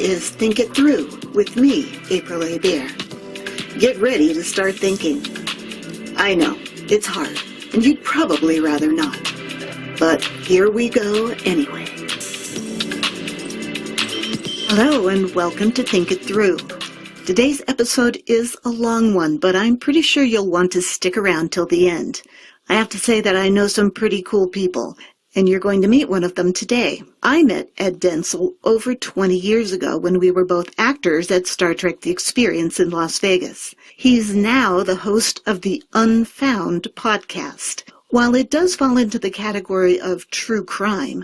is Think It Through with me, April Hebert. Get ready to start thinking. I know, it's hard, and you'd probably rather not. But here we go anyway. Hello, and welcome to Think It Through. Today's episode is a long one, but I'm pretty sure you'll want to stick around till the end. I have to say that I know some pretty cool people, and you're going to meet one of them today. I met Ed Dentzel over 20 years ago when we were both actors at Star Trek The Experience in Las Vegas. He's now the host of the Unfound Podcast. While it does fall into the category of true crime,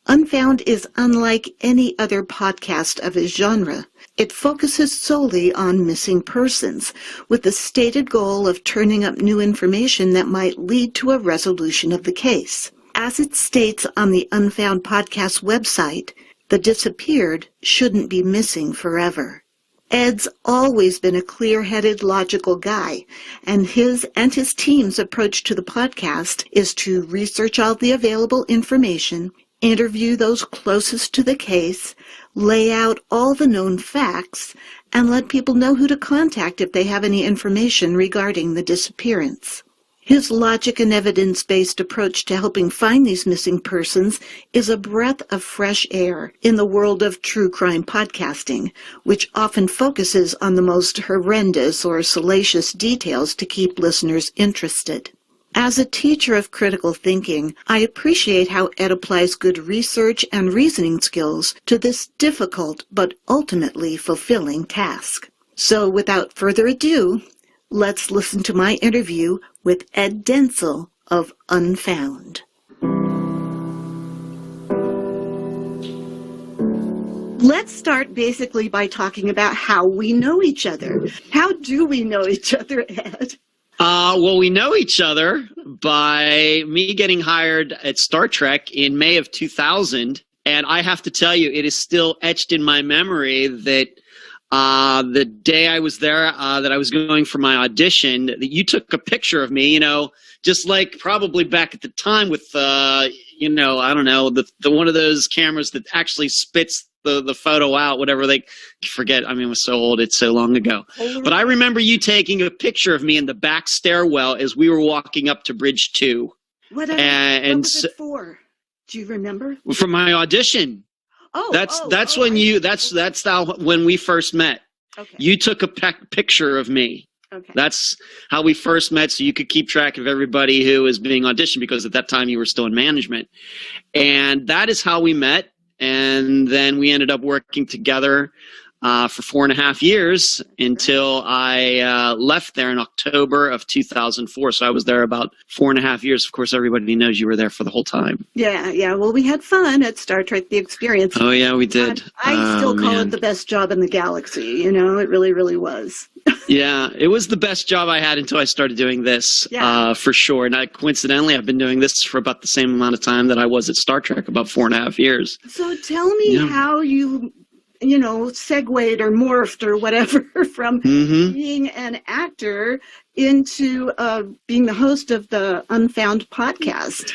Unfound is unlike any other podcast of his genre. It focuses solely on missing persons, with the stated goal of turning up new information that might lead to a resolution of the case. As it states on the Unfound Podcast website, the disappeared shouldn't be missing forever. Ed's always been a clear-headed, logical guy, and his team's approach to the podcast is to research all the available information, interview those closest to the case, lay out all the known facts, and let people know who to contact if they have any information regarding the disappearance. His logic and evidence-based approach to helping find these missing persons is a breath of fresh air in the world of true crime podcasting, which often focuses on the most horrendous or salacious details to keep listeners interested. As a teacher of critical thinking, I appreciate how Ed applies good research and reasoning skills to this difficult but ultimately fulfilling task. So without further ado, let's listen to my interview with Ed Dentzel of Unfound. Let's start basically by talking about how we know each other. How do we know each other, Ed? Well, we know each other by me getting hired at Star Trek in May of 2000. And I have to tell you, it is still etched in my memory that the day I was there, that I was going for my audition, that you took a picture of me, just like probably back at the time with, I don't know, the one of those cameras that actually spits the photo out, whatever they forget. I mean, it was so old. It's so long ago. But I remember you taking a picture of me in the back stairwell as we were walking up to Bridge 2. What was it for? Do you remember? For my audition. That's when we first met. Okay. You took a picture of me. Okay. That's how we first met, so you could keep track of everybody who was being auditioned, because at that time you were still in management. And that is how we met. And then we ended up working together for 4.5 years until I left there in October of 2004. So I was there about 4.5 years. Of course, everybody knows you were there for the whole time. Yeah. Well, we had fun at Star Trek The Experience. Oh, yeah, we did. I still call it the best job in the galaxy. It really, really was. Yeah, it was the best job I had until I started doing this, for sure. And coincidentally, I've been doing this for about the same amount of time that I was at Star Trek, about 4.5 years. So tell me how you segued or morphed or whatever from being an actor into being the host of the Unfound podcast.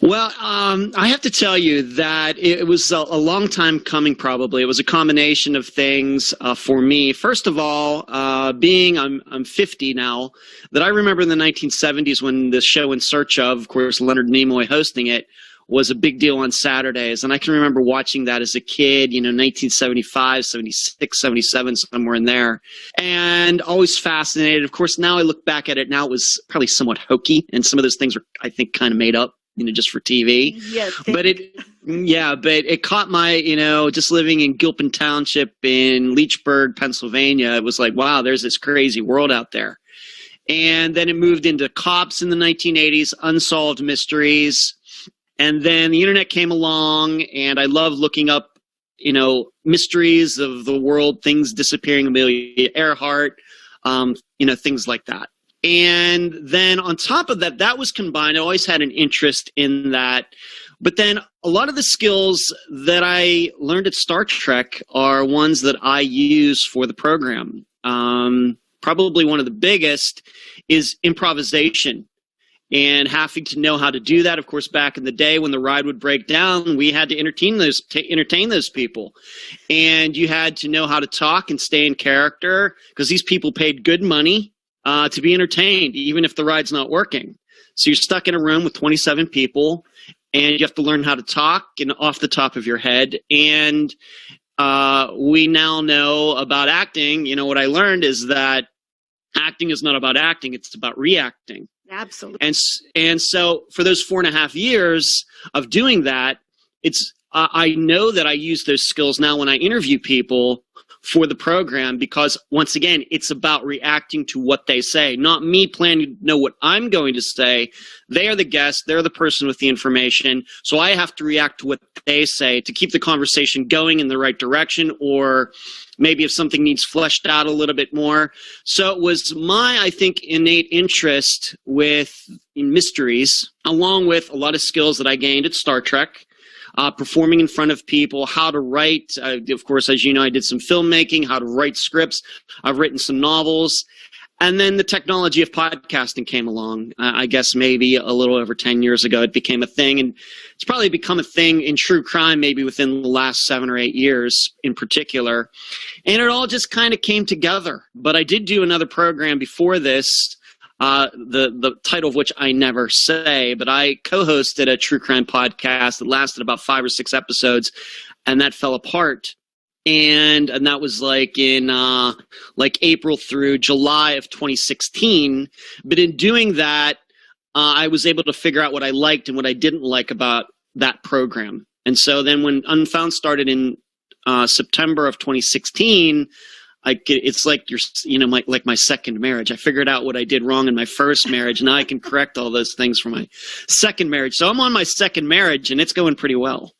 Well, I have to tell you that it was a long time coming, probably. It was a combination of things for me. First of all, I'm 50 now, that I remember in the 1970s when the show In Search of course, Leonard Nimoy hosting it, was a big deal on Saturdays. And I can remember watching that as a kid, 1975, 76, 77, somewhere in there. And always fascinated. Of course, now I look back at it, now it was probably somewhat hokey. And some of those things were, I think, kind of made up, just for TV. Yeah, but it caught my, just living in Gilpin Township in Leechburg, Pennsylvania. It was like, wow, there's this crazy world out there. And then it moved into cops in the 1980s, unsolved mysteries. And then the internet came along, and I loved looking up, mysteries of the world, things disappearing, Amelia Earhart, things like that. And then on top of that, that was combined. I always had an interest in that. But then a lot of the skills that I learned at Star Trek are ones that I use for the program. Probably one of the biggest is improvisation. And having to know how to do that, of course, back in the day when the ride would break down, we had to entertain those people. And you had to know how to talk and stay in character, because these people paid good money to be entertained, even if the ride's not working. So you're stuck in a room with 27 people, and you have to learn how to talk and off the top of your head. And we now know about acting. You know, what I learned is that acting is not about acting, it's about reacting. Absolutely. And so for those 4.5 years of doing that, it's I know that I use those skills now when I interview people for the program, because once again, it's about reacting to what they say, not me planning to know what I'm going to say. They are the guest, they're the person with the information, so I have to react to what they say to keep the conversation going in the right direction, or maybe if something needs fleshed out a little bit more. So it was my, I think, innate interest in mysteries, along with a lot of skills that I gained at Star Trek, performing in front of people, how to write. Of course, as you know, I did some filmmaking, how to write scripts. I've written some novels. And then the technology of podcasting came along. I guess maybe a little over 10 years ago, it became a thing. And it's probably become a thing in true crime maybe within the last 7 or 8 years in particular. And it all just kind of came together. But I did do another program before this, the title of which I never say, but I co-hosted a true crime podcast that lasted about 5 or 6 episodes, and that fell apart. And that was like in April through July of 2016. But in doing that, I was able to figure out what I liked and what I didn't like about that program. And so then when Unfound started in September of 2016, it's like like my second marriage. I figured out what I did wrong in my first marriage. Now I can correct all those things from my second marriage. So I'm on my second marriage, and it's going pretty well.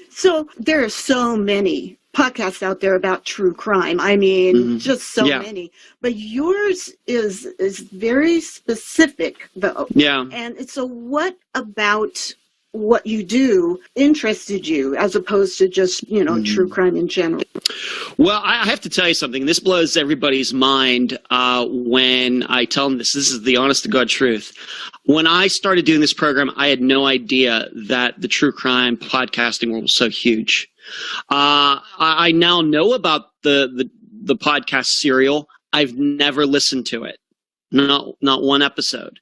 So there are so many podcasts out there about true crime. I mean, just so many. But yours is very specific, though. Yeah. And so what about what you do interested you, as opposed to just, true crime in general? Well, I have to tell you something. This blows everybody's mind when I tell them this. This is the honest to God truth. When I started doing this program, I had no idea that the true crime podcasting world was so huge. I now know about the podcast Serial. I've never listened to it. Not one episode.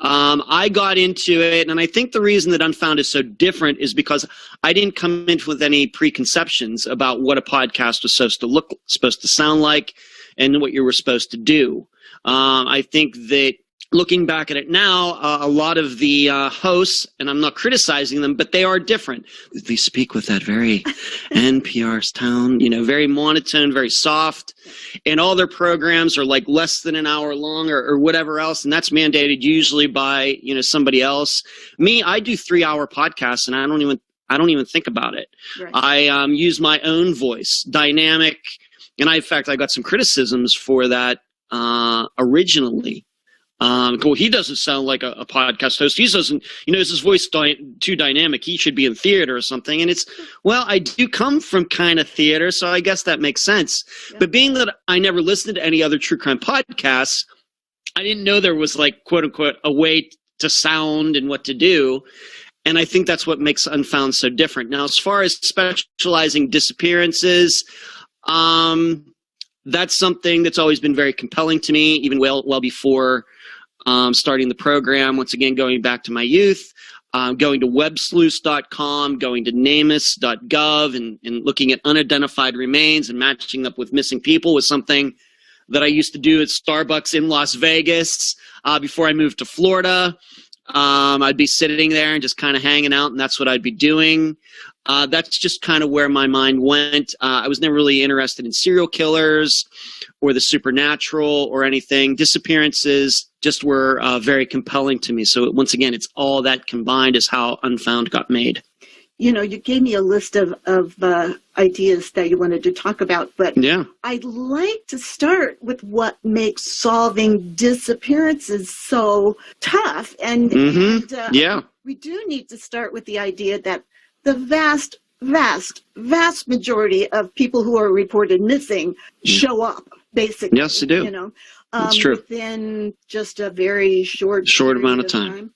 I got into it, and I think the reason that Unfound is so different is because I didn't come in with any preconceptions about what a podcast was supposed to sound like, and what you were supposed to do. I think that looking back at it now, a lot of the hosts, and I'm not criticizing them, but they are different. They speak with that very NPR's tone, very monotone, very soft. And all their programs are like less than an hour long or whatever else. And that's mandated usually by, somebody else. Me, I do 3-hour podcasts, and I don't even think about it. Right. I use my own voice, dynamic. And in fact, I got some criticisms for that originally. He doesn't sound like a podcast host. He doesn't, is his voice too dynamic? He should be in theater or something. And I do come from kind of theater, so I guess that makes sense. Yeah. But being that I never listened to any other true crime podcasts, I didn't know there was like, quote unquote, a way to sound and what to do. And I think that's what makes Unfound so different. Now, as far as specializing disappearances, that's something that's always been very compelling to me, even well before starting the program. Once again, going back to my youth, going to websleuths.com, going to namus.gov, and looking at unidentified remains and matching up with missing people was something that I used to do at Starbucks in Las Vegas before I moved to Florida. I'd be sitting there and just kind of hanging out, and that's what I'd be doing. That's just kind of where my mind went. I was never really interested in serial killers or the supernatural or anything. Disappearances just were very compelling to me. So once again, it's all that combined is how Unfound got made. You gave me a list of ideas that you wanted to talk about, but yeah. I'd like to start with what makes solving disappearances so tough. And we do need to start with the idea that the vast majority of people who are reported missing show up, basically. Yes, they do. That's true. Within just a very short amount of time.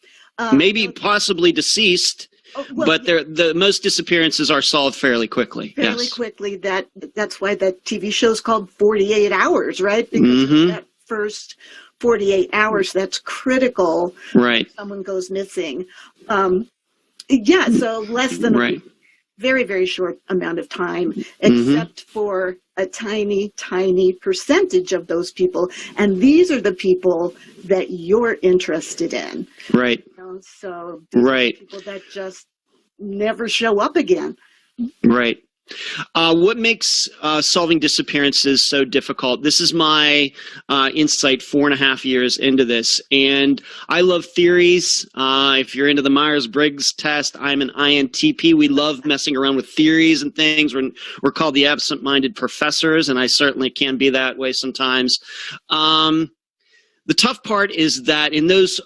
Maybe possibly deceased, but the most disappearances are solved fairly quickly. Fairly quickly. That's why that TV show's called 48 Hours, right? Because that first 48 hours, that's critical. Right. When someone goes missing. So less than a very, very short amount of time, except for a tiny, tiny percentage of those people. And these are the people that you're interested in. Right. So these are people that just never show up again. Right. What makes solving disappearances so difficult? This is my insight 4.5 years into this. And I love theories. If you're into the Myers-Briggs test, I'm an INTP. We love messing around with theories and things. We're called the absent-minded professors, and I certainly can be that way sometimes. The tough part is that in those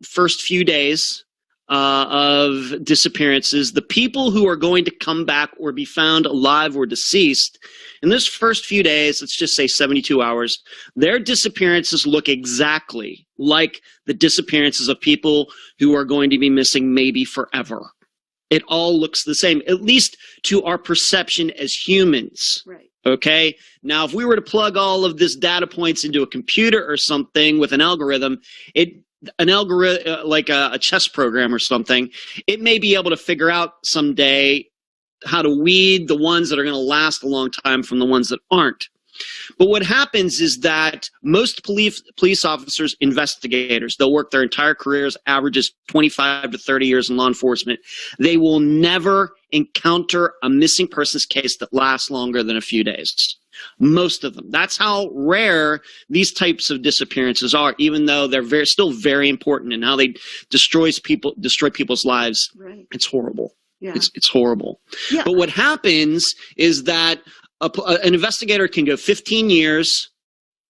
first few days of disappearances, the people who are going to come back or be found alive or deceased, in those first few days, let's just say 72 hours, their disappearances look exactly like the disappearances of people who are going to be missing maybe forever. It all looks the same, at least to our perception as humans. Right. Okay? Now, if we were to plug all of this data points into a computer or something with an algorithm, like a chess program or something, it may be able to figure out someday how to weed the ones that are going to last a long time from the ones that aren't. But what happens is that most police officers, investigators, they'll work their entire careers, averages 25 to 30 years in law enforcement. They will never encounter a missing persons case that lasts longer than a few days. Most of them. That's how rare these types of disappearances are, even though they're still very important in how they destroy people's lives. Right. It's horrible. Yeah. It's horrible. Yeah. But what happens is that an investigator can go 15 years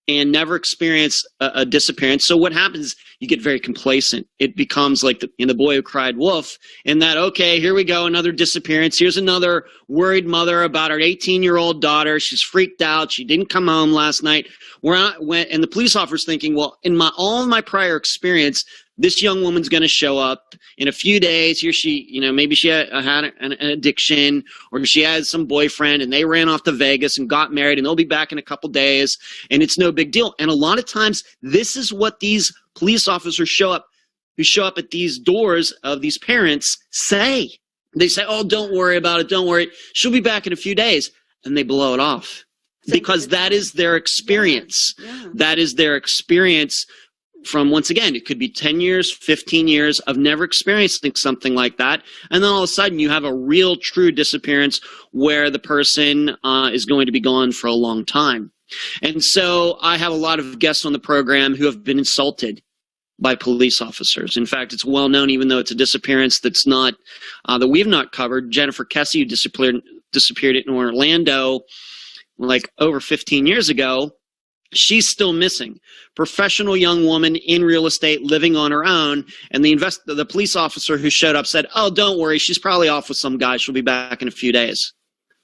and never experience a disappearance. So what happens, you get very complacent. It becomes like the boy who cried wolf, in that, okay, here we go, another disappearance. Here's another worried mother about her 18-year-old daughter. She's freaked out. She didn't come home last night. And the police officer's thinking, well, in all my prior experience, this young woman's going to show up in a few days. Here she, maybe she had an addiction, or she had some boyfriend and they ran off to Vegas and got married, and they'll be back in a couple days, and it's no big deal. And a lot of times this is what these police officers who show up at these doors of these parents say. They say, oh, don't worry about it. Don't worry. She'll be back in a few days. And they blow it off because that is their experience. Yeah. That is their experience. From, once again, it could be 10 years, 15 years of never experiencing something like that. And then all of a sudden you have a real true disappearance where the person is going to be gone for a long time. And so I have a lot of guests on the program who have been insulted by police officers. In fact, it's well known, even though it's a disappearance that's not, that we've not covered. Jennifer Kessie, who disappeared in Orlando like over 15 years ago, she's still missing. Professional young woman in real estate, living on her own, and the police officer who showed up said, oh, don't worry, she's probably off with some guy. She'll be back in a few days.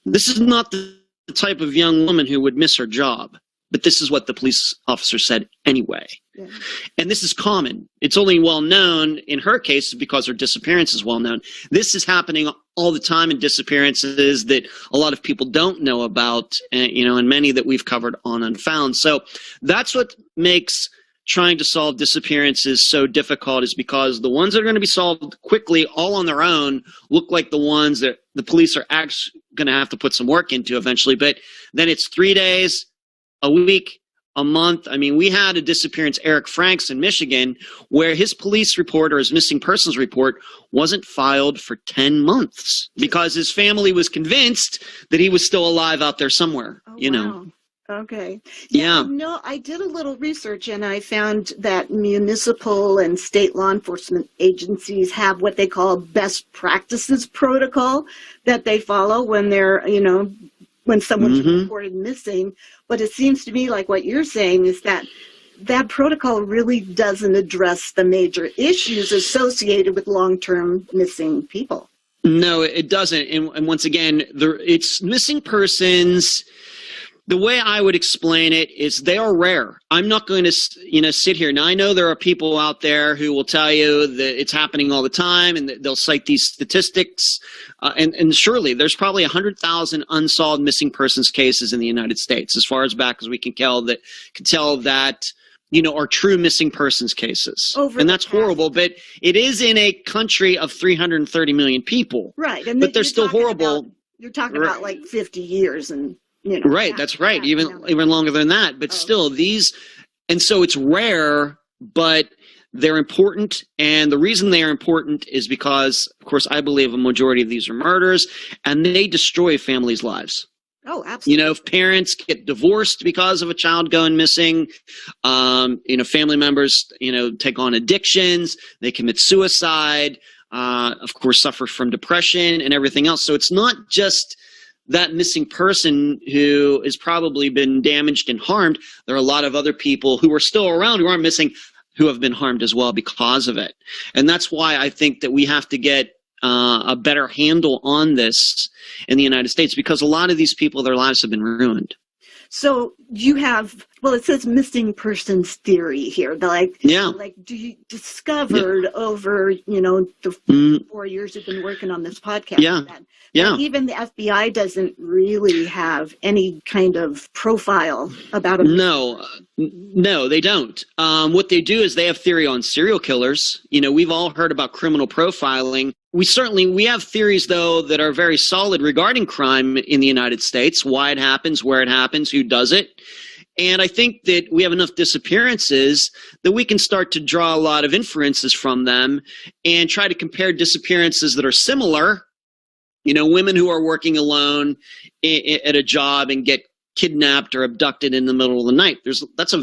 This is not the type of young woman who would miss her job, but this is what the police officer said anyway. Yeah. And this is common. It's only well known in her case because her disappearance is well known. This is happening all the time in disappearances that a lot of people don't know about, and many that we've covered on Unfound. So that's what makes trying to solve disappearances so difficult, is because the ones that are going to be solved quickly all on their own look like the ones that the police are actually going to have to put some work into eventually. But then it's 3 days, a week, a month. I mean, we had a disappearance, Eric Franks in Michigan, where his police report or his missing persons report wasn't filed for 10 months because his family was convinced that he was still alive out there somewhere, Wow. Okay. Yeah. No, I did a little research and I found that municipal and state law enforcement agencies have what they call best practices protocol that they follow when they're, when someone's reported missing. But it seems to me like what you're saying is that that protocol really doesn't address the major issues associated with long-term missing people. No, it doesn't. And once again, it's missing persons. The way I would explain it is they are rare. I'm not going to, sit here. Now, I know there are people out there who will tell you that it's happening all the time, and that they'll cite these statistics. And surely there's probably 100,000 unsolved missing persons cases in the United States, as far as back as we can tell that are true missing persons cases. And that's horrible, but it is in a country of 330 million people. Right. But they're still horrible. You're talking about like 50 years and, Right, that's right. Even longer than that. But still, and so it's rare, but they're important. And the reason they are important is because, of course, I believe a majority of these are murders, and they destroy families' lives. Oh, absolutely. If parents get divorced because of a child going missing, family members, take on addictions, they commit suicide, of course, suffer from depression and everything else. So it's not just that missing person who has probably been damaged and harmed. There are a lot of other people who are still around who aren't missing, who have been harmed as well because of it. And that's why I think that we have to get a better handle on this in the United States, because a lot of these people, their lives have been ruined. So you have, it says missing persons theory here. You discovered over, the 4 years you've been working on this podcast. That even the FBI doesn't really have any kind of profile about them. No, they don't. What they do is they have theory on serial killers. We've all heard about criminal profiling. We have theories, though, that are very solid regarding crime in the United States, why it happens, where it happens, who does it. And I think that we have enough disappearances that we can start to draw a lot of inferences from them and try to compare disappearances that are similar. Women who are working alone at a job and get kidnapped or abducted in the middle of the night. That's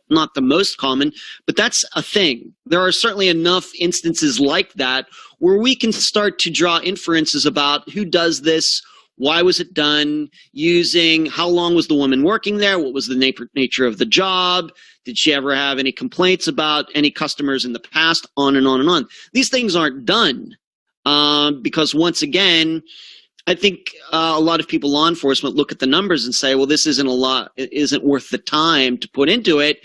not the most common, but that's a thing. There are certainly enough instances like that where we can start to draw inferences about who does this, why was it done, using how long was the woman working there, what was the nature of the job, did she ever have any complaints about any customers in the past, on and on and on. These things aren't done because, once again, I think a lot of people, law enforcement, look at the numbers and say, well, this isn't worth the time to put into it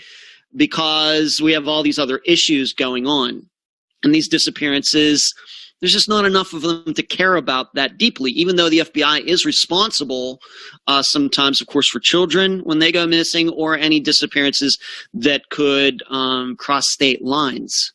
because we have all these other issues going on. And these disappearances, there's just not enough of them to care about that deeply, even though the FBI is responsible sometimes, of course, for children when they go missing, or any disappearances that could cross state lines.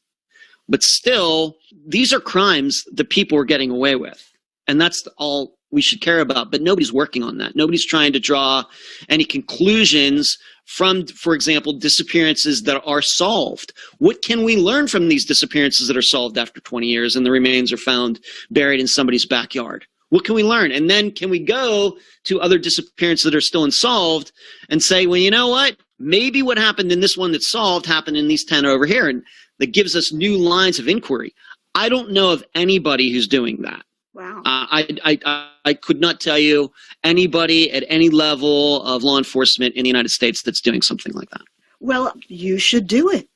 But still, these are crimes that people are getting away with. And that's all we should care about. But nobody's working on that. Nobody's trying to draw any conclusions from, for example, disappearances that are solved. What can we learn from these disappearances that are solved after 20 years and the remains are found buried in somebody's backyard? What can we learn? And then can we go to other disappearances that are still unsolved and say, well, you know what? Maybe what happened in this one that's solved happened in these 10 over here. And that gives us new lines of inquiry. I don't know of anybody who's doing that. Wow. I could not tell you anybody at any level of law enforcement in the United States that's doing something like that. Well, you should do it.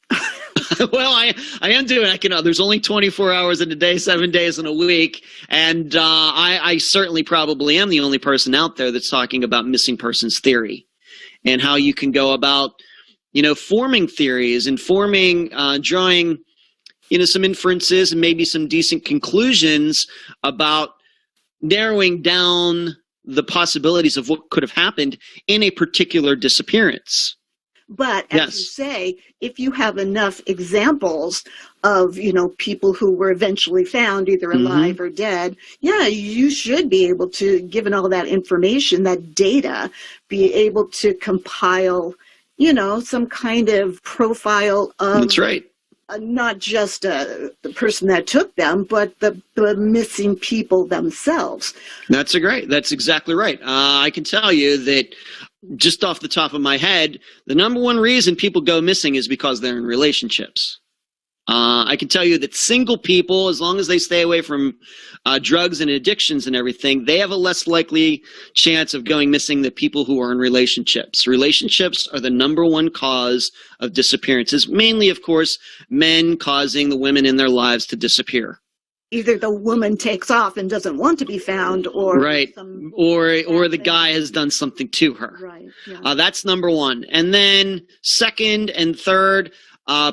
Well, I am doing it. There's only 24 hours in a day, 7 days in a week. And I certainly probably am the only person out there that's talking about missing persons theory and how you can go about, forming theories and drawing some inferences and maybe some decent conclusions about narrowing down the possibilities of what could have happened in a particular disappearance. But as you say, if you have enough examples of, people who were eventually found either alive or dead, you should be able to, given all that information, that data, be able to compile, some kind of profile of... That's right. Not just the person that took them, but the missing people themselves. That's exactly right. I can tell you that just off the top of my head, the number one reason people go missing is because they're in relationships. I can tell you that single people, as long as they stay away from drugs and addictions and everything, they have a less likely chance of going missing than people who are in relationships. Relationships are the number one cause of disappearances, mainly, of course, men causing the women in their lives to disappear. either the woman takes off and doesn't want to be found, or right, or the guy has done something to her. Right. Yeah. That's number one. And then second and third,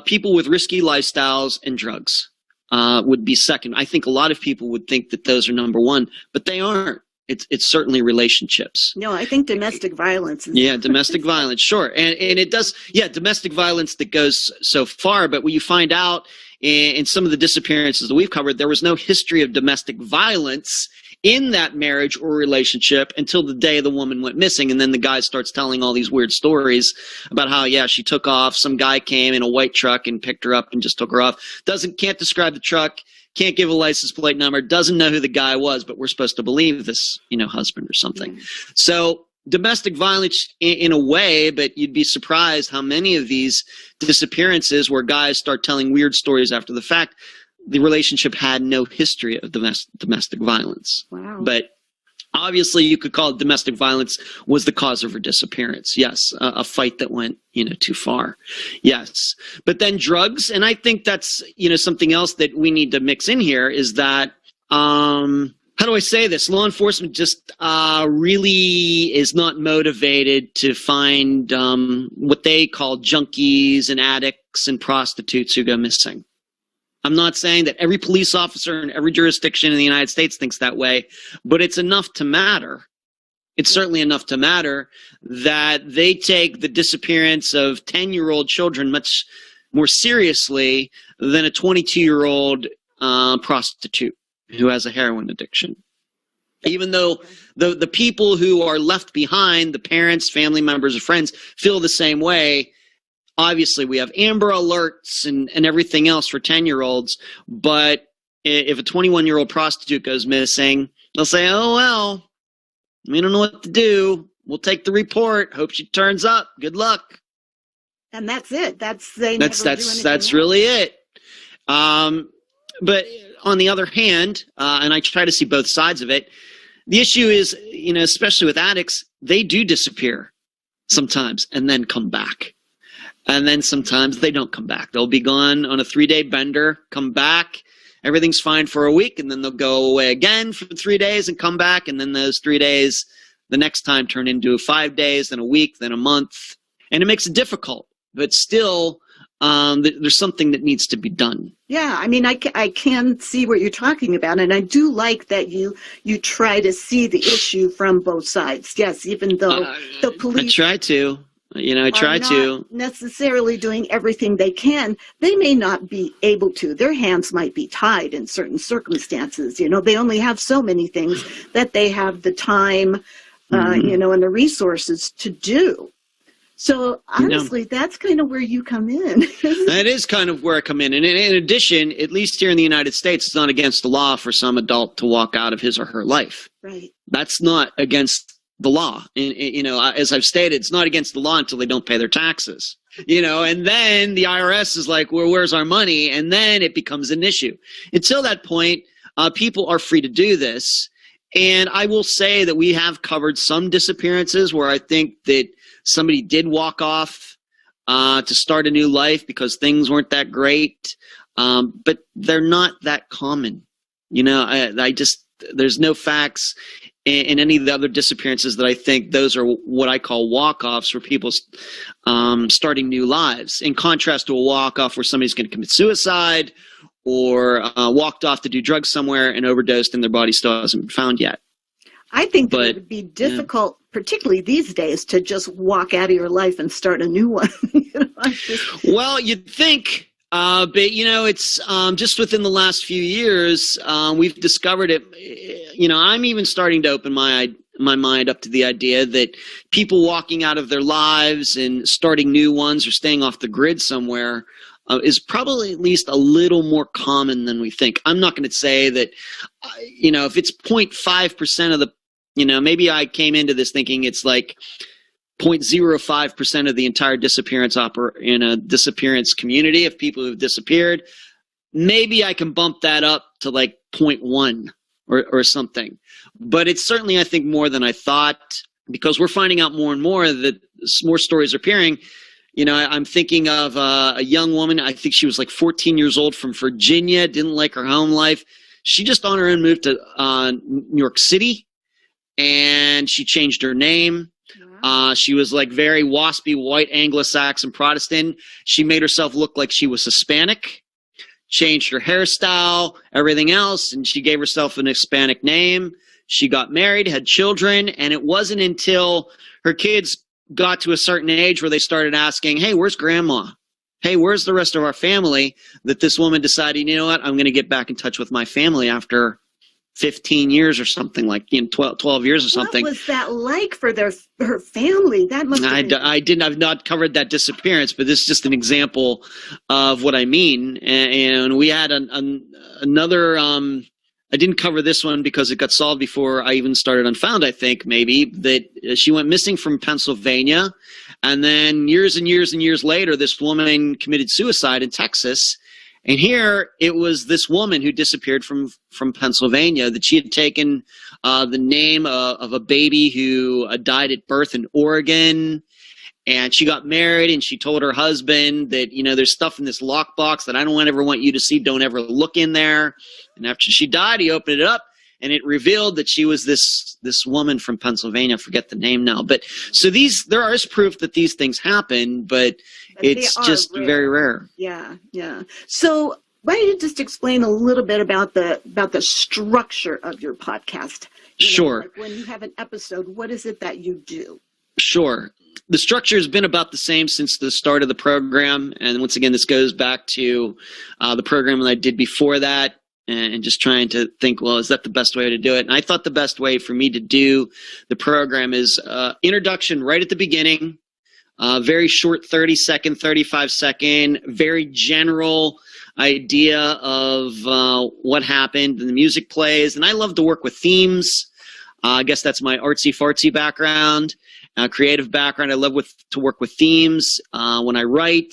people with risky lifestyles and drugs would be second. I think a lot of people would think that those are number one, but they aren't. It's certainly relationships. No, I think domestic violence is domestic violence, sure. And it does, domestic violence that goes so far, but when you find out in some of the disappearances that we've covered, there was no history of domestic violence in that marriage or relationship until the day the woman went missing. And then the guy starts telling all these weird stories about how, she took off. Some guy came in a white truck and picked her up and just took her off. Can't describe the truck, can't give a license plate number, doesn't know who the guy was, but we're supposed to believe this, husband or something. Mm-hmm. So domestic violence in a way, but you'd be surprised how many of these disappearances where guys start telling weird stories after the fact, the relationship had no history of domestic violence. Wow. But obviously you could call it domestic violence was the cause of her disappearance. Yes. A fight that went, too far. Yes. But then drugs. And I think that's, something else that we need to mix in here is that, how do I say this? Law enforcement just really is not motivated to find what they call junkies and addicts and prostitutes who go missing. I'm not saying that every police officer in every jurisdiction in the United States thinks that way, but it's enough to matter. It's certainly enough to matter that they take the disappearance of 10-year-old children much more seriously than a 22-year-old prostitute who has a heroin addiction. Even though the people who are left behind, the parents, family members, or friends, feel the same way. Obviously, we have Amber Alerts and everything else for 10-year-olds, but if a 21-year-old prostitute goes missing, they'll say, oh, well, we don't know what to do. We'll take the report. Hope she turns up. Good luck. And that's it. That's really it. But on the other hand, and I try to see both sides of it, the issue is, especially with addicts, they do disappear sometimes and then come back. And then sometimes they don't come back. They'll be gone on a 3-day bender, come back, everything's fine for a week, and then they'll go away again for 3 days and come back. And then those 3 days, the next time turn into 5 days, then a week, then a month. And it makes it difficult, but still, there's something that needs to be done. Yeah, I mean, I can see what you're talking about, and I do like that you try to see the issue from both sides. Yes, even though the police... I try to. I try to. Necessarily doing everything they can. They may not be able to. Their hands might be tied in certain circumstances. They only have so many things that they have the time, and the resources to do. So honestly, that's kind of where you come in. That is kind of where I come in. And in addition, at least here in the United States, it's not against the law for some adult to walk out of his or her life. Right. That's not against the law. And, as I've stated, it's not against the law until they don't pay their taxes. And then the IRS is like, well, where's our money? And then it becomes an issue. Until that point, people are free to do this. And I will say that we have covered some disappearances where I think that somebody did walk off to start a new life because things weren't that great. But they're not that common. There's no facts in any of the other disappearances that I think those are what I call walk-offs for people starting new lives, in contrast to a walk-off where somebody's going to commit suicide or walked off to do drugs somewhere and overdosed and their body still hasn't been found yet. I think that it would be difficult, particularly these days, to just walk out of your life and start a new one. Well, you'd think, but it's just within the last few years, we've discovered it. I'm even starting to open my mind up to the idea that people walking out of their lives and starting new ones or staying off the grid somewhere is probably at least a little more common than we think. I'm not going to say that, if it's 0.5% of the, maybe I came into this thinking it's like 0.05% of the entire disappearance disappearance community of people who've disappeared. Maybe I can bump that up to like 0.1 or something. But it's certainly, I think, more than I thought, because we're finding out more and more that more stories are appearing. I'm thinking of a young woman. I think she was like 14 years old from Virginia, didn't like her home life. She just on her own moved to New York City, and she changed her name. She was like very waspy, white Anglo-Saxon Protestant. She made herself look like she was Hispanic, changed her hairstyle, everything else, and she gave herself an Hispanic name. She got married, had children, and it wasn't until her kids got to a certain age where they started asking, hey, where's grandma? Hey, where's the rest of our family? That this woman decided, you know what, I'm going to get back in touch with my family after 15 years or something, like 12 years or something. What was that like for her family? That must have been... I've not covered that disappearance, but this is just an example of what I mean. And we had another, I didn't cover this one because it got solved before I even started Unfound, I think, maybe, that she went missing from Pennsylvania. And then years and years and years later, this woman committed suicide in Texas. And here it was this woman who disappeared from Pennsylvania, that she had taken the name of a baby who died at birth in Oregon. And she got married, and she told her husband that, there's stuff in this lockbox that I don't ever want you to see. Don't ever look in there. And after she died, he opened it up, and it revealed that she was this woman from Pennsylvania. I forget the name now. But so there is proof that these things happen, but it's just rare. Very rare. Yeah, yeah. So why don't you just explain a little bit about the structure of your podcast? Sure. Like when you have an episode, what is it that you do? Sure. The structure has been about the same since the start of the program. And once again, this goes back to the program that I did before that, and just trying to think, well, is that the best way to do it? And I thought the best way for me to do the program is introduction right at the beginning, very short 30-second, 35-second, very general idea of what happened, and the music plays. And I love to work with themes. I guess that's my artsy-fartsy background. Creative background. I love to work with themes when I write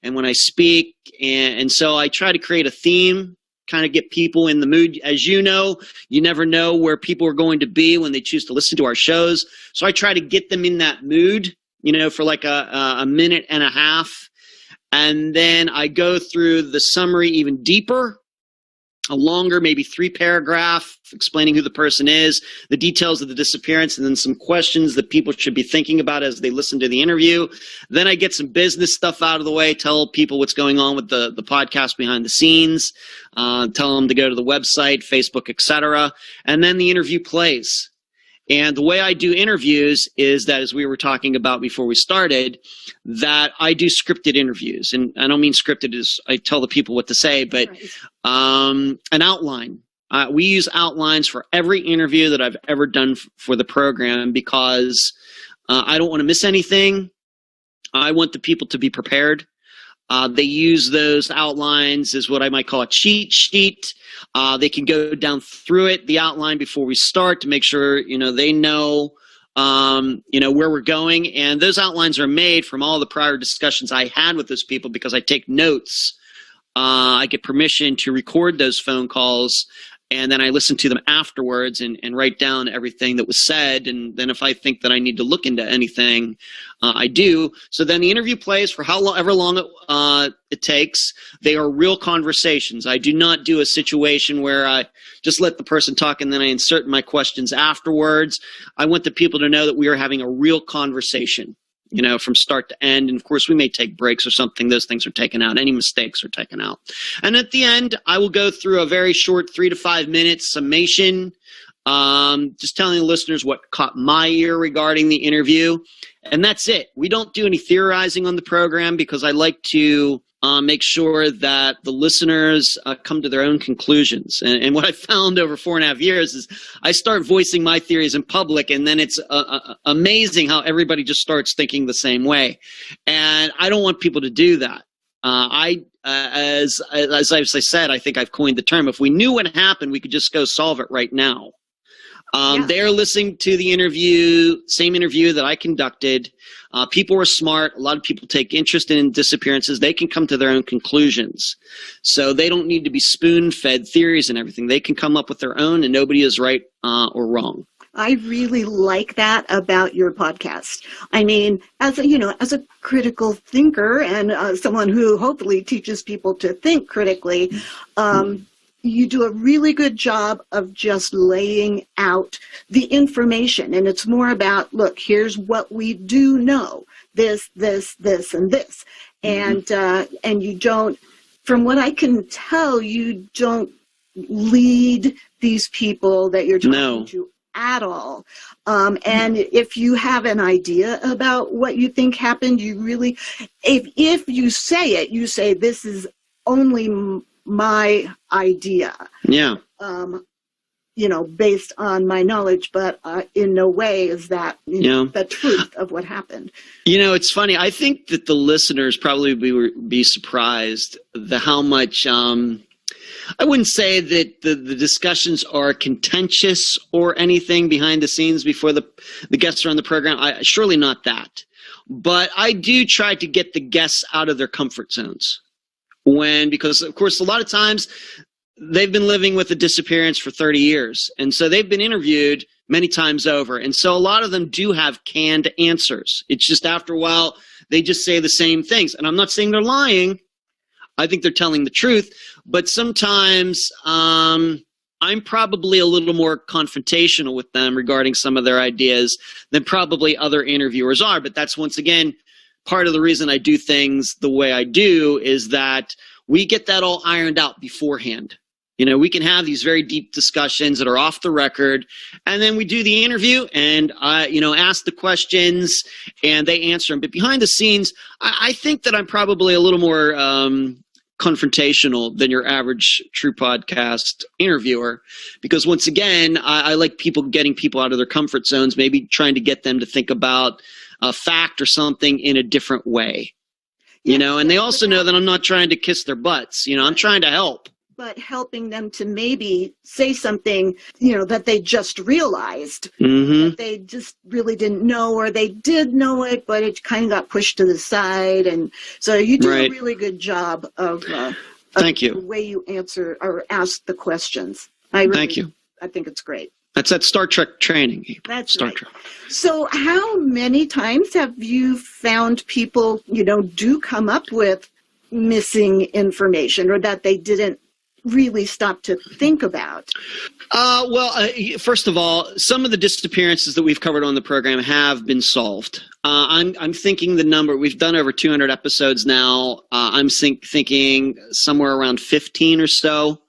and when I speak. And so I try to create a theme, kind of get people in the mood. As you know, you never know where people are going to be when they choose to listen to our shows. So I try to get them in that mood, for like a minute and a half. And then I go through the summary even deeper, a longer, maybe 3-paragraph, explaining who the person is, the details of the disappearance, and then some questions that people should be thinking about as they listen to the interview. Then I get some business stuff out of the way, tell people what's going on with the podcast behind the scenes, tell them to go to the website, Facebook, etc. And then the interview plays. And the way I do interviews is that, as we were talking about before we started, that I do scripted interviews. And I don't mean scripted as I tell the people what to say, but an outline. We use outlines for every interview that I've ever done for the program, because I don't want to miss anything. I want the people to be prepared. They use those outlines as what I might call a cheat sheet. They can go down through it, the outline, before we start, to make sure they know where we're going. And those outlines are made from all the prior discussions I had with those people, because I take notes. I get permission to record those phone calls, and then I listen to them afterwards and write down everything that was said. And then if I think that I need to look into anything, I do. So then the interview plays for however long it takes. They are real conversations. I do not do a situation where I just let the person talk and then I insert my questions afterwards. I want the people to know that we are having a real conversation, from start to end. And of course, we may take breaks or something. Those things are taken out. Any mistakes are taken out. And at the end, I will go through a very short 3 to 5 minute summation, just telling the listeners what caught my ear regarding the interview. And that's it. We don't do any theorizing on the program, because I like to make sure that the listeners come to their own conclusions. And what I found over 4.5 years is I start voicing my theories in public, and then it's amazing how everybody just starts thinking the same way. And I don't want people to do that. As I said, I think I've coined the term, if we knew what happened, we could just go solve it right now. They're listening to the interview, same interview that I conducted. People are smart. A lot of people take interest in disappearances. They can come to their own conclusions. So they don't need to be spoon-fed theories and everything. They can come up with their own, and nobody is right or wrong. I really like that about your podcast. I mean, as a critical thinker and someone who hopefully teaches people to think critically, you do a really good job of just laying out the information. And it's more about, look, here's what we do know, this, and this. And you don't, from what I can tell, you don't lead these people that you're talking to at all. And if you have an idea about what you think happened, you really, if you say it, you say, this is only my idea. Yeah. Based on my knowledge, but in no way is that the truth of what happened. It's funny. I think that the listeners probably be surprised how much, I wouldn't say that the discussions are contentious or anything behind the scenes before the guests are on the program. Surely not that. But I do try to get the guests out of their comfort zones. Because, of course, a lot of times they've been living with a disappearance for 30 years. And so they've been interviewed many times over. And so a lot of them do have canned answers. It's just after a while, they just say the same things. And I'm not saying they're lying. I think they're telling the truth. But sometimes I'm probably a little more confrontational with them regarding some of their ideas than probably other interviewers are. But that's, once again, part of the reason I do things the way I do is that we get that all ironed out beforehand. We can have these very deep discussions that are off the record, and then we do the interview and I, ask the questions and they answer them. But behind the scenes, I think that I'm probably a little more confrontational than your average true podcast interviewer, because once again, I like getting people out of their comfort zones, maybe trying to get them to think about a fact or something in a different way, and they also know that I'm not trying to kiss their butts. I'm trying to help. But helping them to maybe say something, that they just realized that they just really didn't know, or they did know it, but it kind of got pushed to the side. And so you do a really good job of Thank you. The way you answer or ask the questions. Thank you. I think it's great. That's that Star Trek training. That's Star right. Trek. So how many times have you found people, do come up with missing information, or that they didn't really stop to think about? First of all, some of the disappearances that we've covered on the program have been solved. I'm thinking the number, we've done over 200 episodes now. I'm thinking somewhere around 15 or so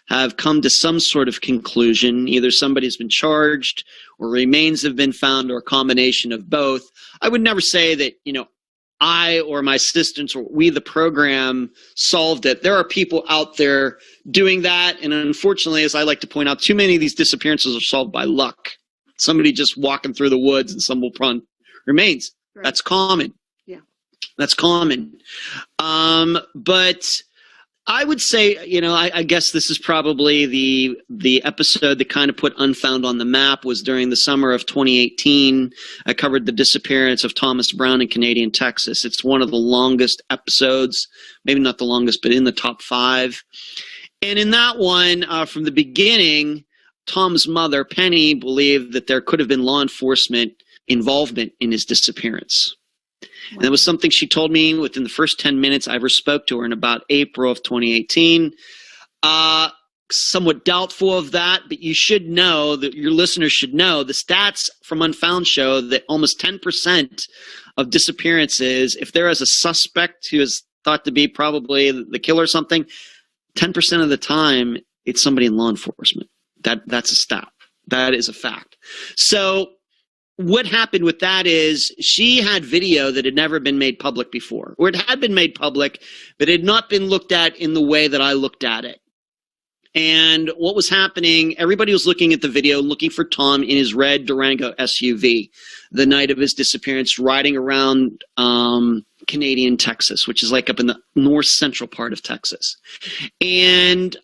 have come to some sort of conclusion. Either somebody's been charged or remains have been found, or a combination of both. I would never say that, I or my assistants or we, the program, solved it. There are people out there doing that. And unfortunately, as I like to point out, too many of these disappearances are solved by luck. Somebody just walking through the woods and someone remains. Right. That's common. Yeah. That's common. But I would say, I guess this is probably the episode that kind of put Unfound on the map was during the summer of 2018. I covered the disappearance of Thomas Brown in Canadian Texas. It's one of the longest episodes, maybe not the longest, but in the top 5. And in that one, from the beginning, Tom's mother, Penny, believed that there could have been law enforcement involvement in his disappearance. And that was something she told me within the first 10 minutes I ever spoke to her in about April of 2018. Somewhat doubtful of that, but you should know, that your listeners should know, the stats from Unfound show that almost 10% of disappearances, if there is a suspect who is thought to be probably the killer or something, 10% of the time it's somebody in law enforcement. That's a stat. That is a fact. So what happened with that is she had video that had never been made public before, or it had been made public, but it had not been looked at in the way that I looked at it. And what was happening, everybody was looking at the video, looking for Tom in his red Durango SUV the night of his disappearance, riding around Canadian Texas, which is like up in the north central part of Texas. And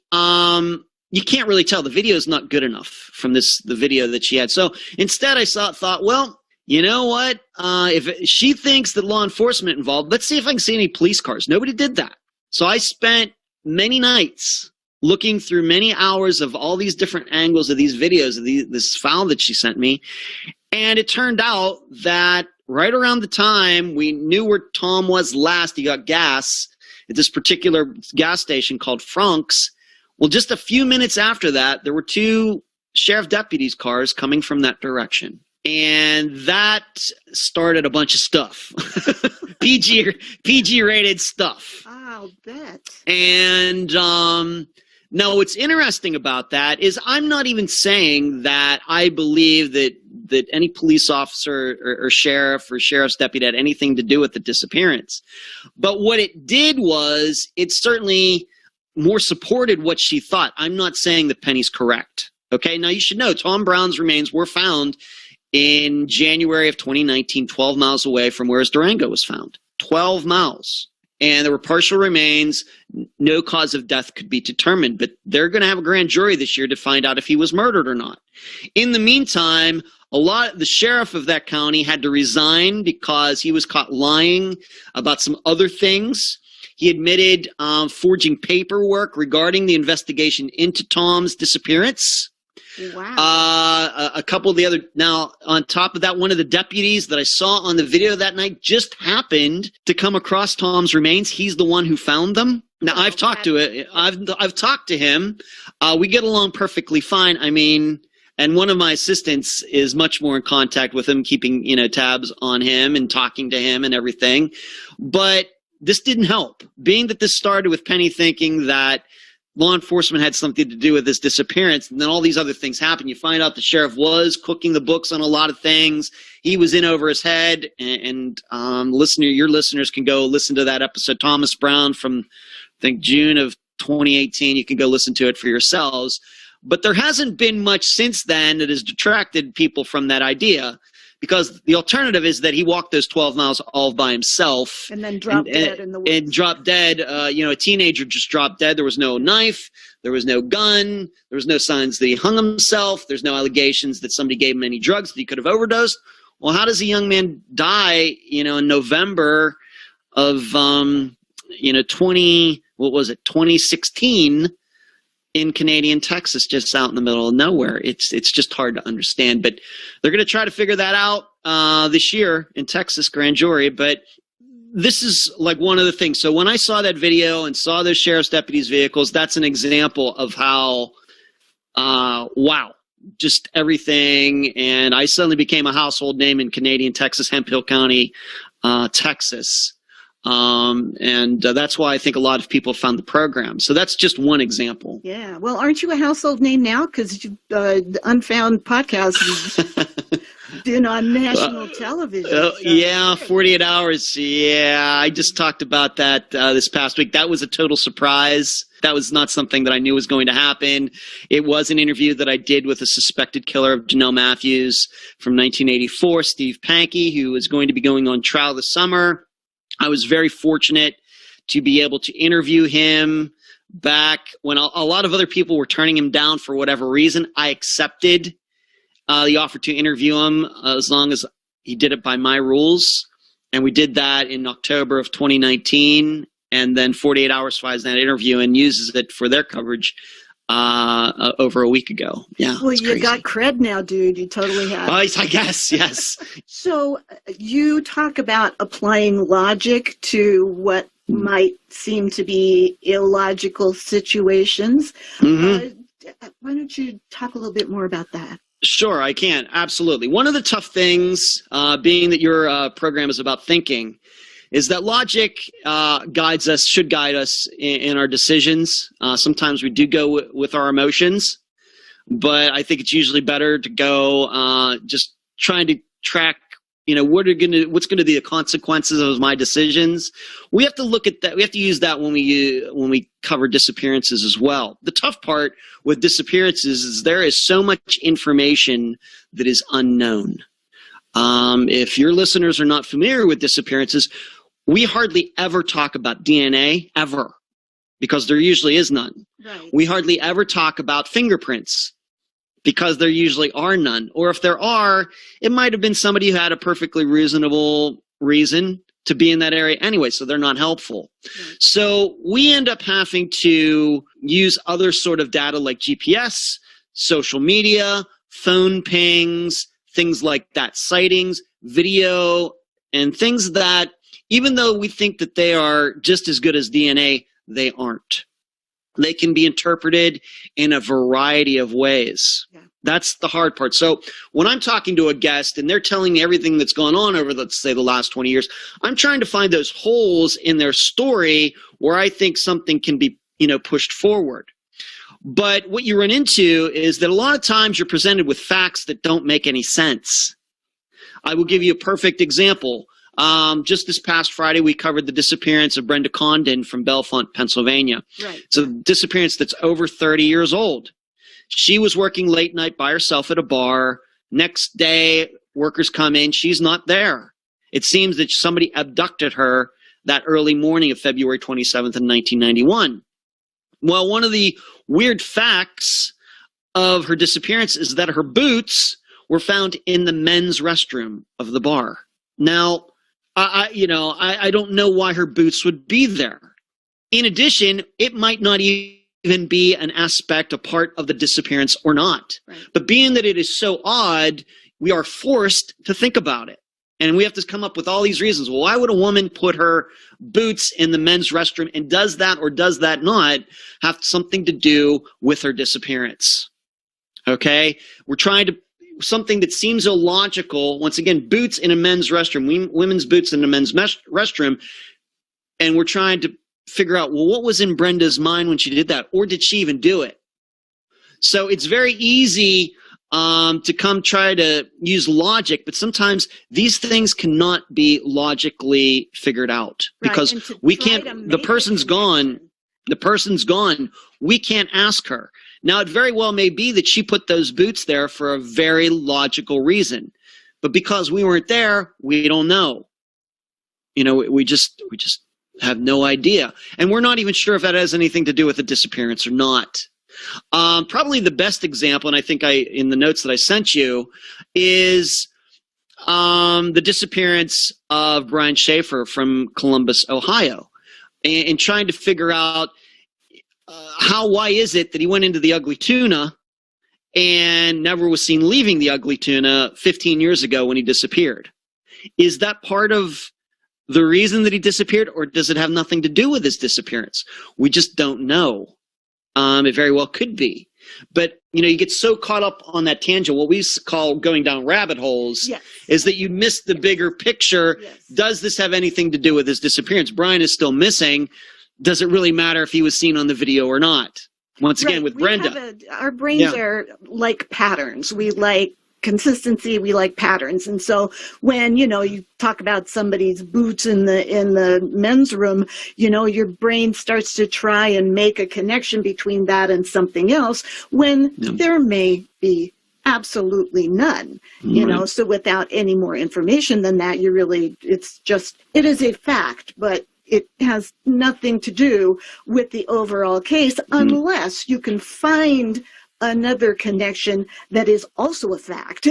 you can't really tell. The video is not good enough from the video that she had. So instead I thought, well, you know what? If she thinks that law enforcement involved, let's see if I can see any police cars. Nobody did that. So I spent many nights looking through many hours of all these different angles of these videos, of this file that she sent me. And it turned out that right around the time we knew where Tom was last, he got gas at this particular gas station called Frank's, Well, just a few minutes after that, there were 2 sheriff deputies' cars coming from that direction. And that started a bunch of stuff. PG rated stuff. I'll bet. And no, what's interesting about that is I'm not even saying that I believe that any police officer or sheriff or sheriff's deputy had anything to do with the disappearance. But what it did was it certainly more supported what she thought. I'm not saying that Penny's correct. Okay, now you should know Tom Brown's remains were found in January of 2019, 12 miles away from where his Durango was found. 12 miles. And there were partial remains. No cause of death could be determined. But they're going to have a grand jury this year to find out if he was murdered or not. In the meantime, the sheriff of that county had to resign because he was caught lying about some other things. He admitted forging paperwork regarding the investigation into Tom's disappearance. Wow. A couple of the other, now on top of that, one of the deputies that I saw on the video that night just happened to come across Tom's remains. He's the one who found them. Now I've talked to it. I've talked to him. We get along perfectly fine. I mean, and one of my assistants is much more in contact with him, keeping, tabs on him and talking to him and everything. But this didn't help. Being that this started with Penny thinking that law enforcement had something to do with this disappearance, and then all these other things happen. You find out the sheriff was cooking the books on a lot of things. He was in over his head, and your listeners can go listen to that episode, Thomas Brown, from I think June of 2018. You can go listen to it for yourselves. But there hasn't been much since then that has detracted people from that idea, because the alternative is that he walked those 12 miles all by himself. And then dropped dead in the woods. And dropped dead. A teenager just dropped dead. There was no knife. There was no gun. There was no signs that he hung himself. There's no allegations that somebody gave him any drugs that he could have overdosed. Well, how does a young man die, in November of, 2016 in Canadian Texas, just out in the middle of nowhere? It's just hard to understand, but they're going to try to figure that out this year in Texas grand jury. But this is like one of the things. So when I saw that video and saw those sheriff's deputies' vehicles, that's an example of how, wow, just everything. And I suddenly became a household name in Canadian Texas, Hemphill County, Texas. And that's why I think a lot of people found the program. So that's just one example. Yeah. Well, aren't you a household name now? Because the Unfound Podcast has been on national television. So. Yeah, 48 Hours. Yeah, I just talked about that this past week. That was a total surprise. That was not something that I knew was going to happen. It was an interview that I did with a suspected killer of Janelle Matthews from 1984, Steve Pankey, who is going to be going on trial this summer. I was very fortunate to be able to interview him back when a lot of other people were turning him down for whatever reason. I accepted the offer to interview him as long as he did it by my rules. And we did that in October of 2019. And then 48 Hours finds that interview and uses it for their coverage over a week ago. Yeah. Well, you got cred now, dude. You totally have. I guess, yes. So you talk about applying logic to what might seem to be illogical situations. Mm-hmm. Why don't you talk a little bit more about that? Sure, I can. Absolutely. One of the tough things, being that your program is about thinking, is that logic should guide us in our decisions. Sometimes we do go with our emotions, but I think it's usually better to go just trying to track, what's going to be the consequences of my decisions. We have to look at that. We have to use that when we cover disappearances as well. The tough part with disappearances is there is so much information that is unknown. If your listeners are not familiar with disappearances, we hardly ever talk about DNA, ever, because there usually is none. Right. We hardly ever talk about fingerprints, because there usually are none. Or if there are, it might have been somebody who had a perfectly reasonable reason to be in that area anyway, so they're not helpful. Right. So we end up having to use other sort of data like GPS, social media, phone pings, things like that, sightings, video, and things that, even though we think that they are just as good as DNA, they aren't. They can be interpreted in a variety of ways. Yeah. That's the hard part. So when I'm talking to a guest and they're telling me everything that's gone on over, let's say, the last 20 years, I'm trying to find those holes in their story where I think something can be, pushed forward. But what you run into is that a lot of times you're presented with facts that don't make any sense. I will give you a perfect example. Just this past Friday, we covered the disappearance of Brenda Condon from Bellefonte, Pennsylvania. Right. It's a disappearance that's over 30 years old. She was working late night by herself at a bar. Next day, workers come in. She's not there. It seems that somebody abducted her that early morning of February 27th in 1991. Well, one of the weird facts of her disappearance is that her boots were found in the men's restroom of the bar. Now, I don't know why her boots would be there. In addition, it might not even be an aspect, a part of the disappearance or not. Right. But being that it is so odd, we are forced to think about it. And we have to come up with all these reasons. Well, why would a woman put her boots in the men's restroom? And does that or does that not have something to do with her disappearance? Okay? We're trying to, something that seems illogical. Once again, boots in a men's restroom, women's boots in a men's restroom. And we're trying to figure out, well, what was in Brenda's mind when she did that? Or did she even do it? So it's very easy to come try to use logic, but sometimes these things cannot be logically figured out because we can't, the person's gone, we can't ask her. Now, it very well may be that she put those boots there for a very logical reason, but because we weren't there, we don't know. We just have no idea. And we're not even sure if that has anything to do with the disappearance or not. Probably the best example, and I think in the notes that I sent you, is the disappearance of Brian Schaefer from Columbus, Ohio, and trying to figure out why is it that he went into the Ugly Tuna and never was seen leaving the Ugly Tuna 15 years ago when he disappeared? Is that part of the reason that he disappeared, or does it have nothing to do with his disappearance? We just don't know. It very well could be. But, you get so caught up on that tangent, what we call going down rabbit holes, yes, is that you miss the bigger picture. Yes. Does this have anything to do with his disappearance? Brian is still missing. Does it really matter if he was seen on the video or not? Once again, with Brenda. Our brains are like patterns. We like consistency, we like patterns. And so when, you talk about somebody's boots in the men's room, your brain starts to try and make a connection between that and something else when there may be absolutely none, so without any more information than that, it is a fact, but it has nothing to do with the overall case unless you can find another connection that is also a fact.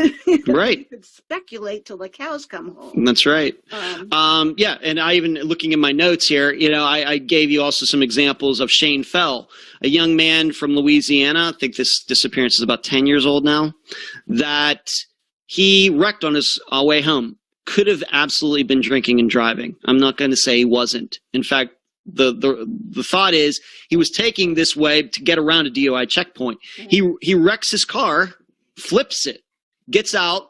Right. You could speculate till the cows come home. That's right. And I even, looking in my notes here, I gave you also some examples of Shane Fell, a young man from Louisiana. I think this disappearance is about 10 years old now, that he wrecked on his way home. Could have absolutely been drinking and driving. I'm not going to say he wasn't. In fact, the thought is he was taking this way to get around a DUI checkpoint. He wrecks his car, flips it, gets out,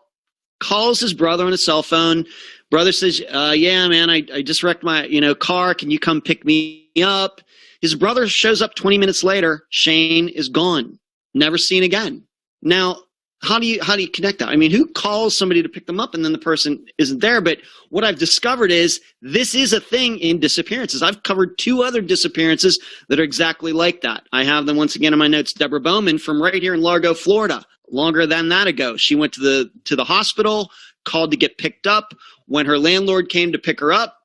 calls his brother on his cell phone. Brother says, yeah, man, I just wrecked my car. Can you come pick me up? His brother shows up 20 minutes later. Shane is gone. Never seen again. Now, how do you connect that? I mean, who calls somebody to pick them up and then the person isn't there? But what I've discovered is this is a thing in disappearances. I've covered 2 other disappearances that are exactly like that. I have them once again in my notes. Deborah Bowman from right here in Largo, Florida. Longer than that ago, she went to the hospital, called to get picked up. When her landlord came to pick her up,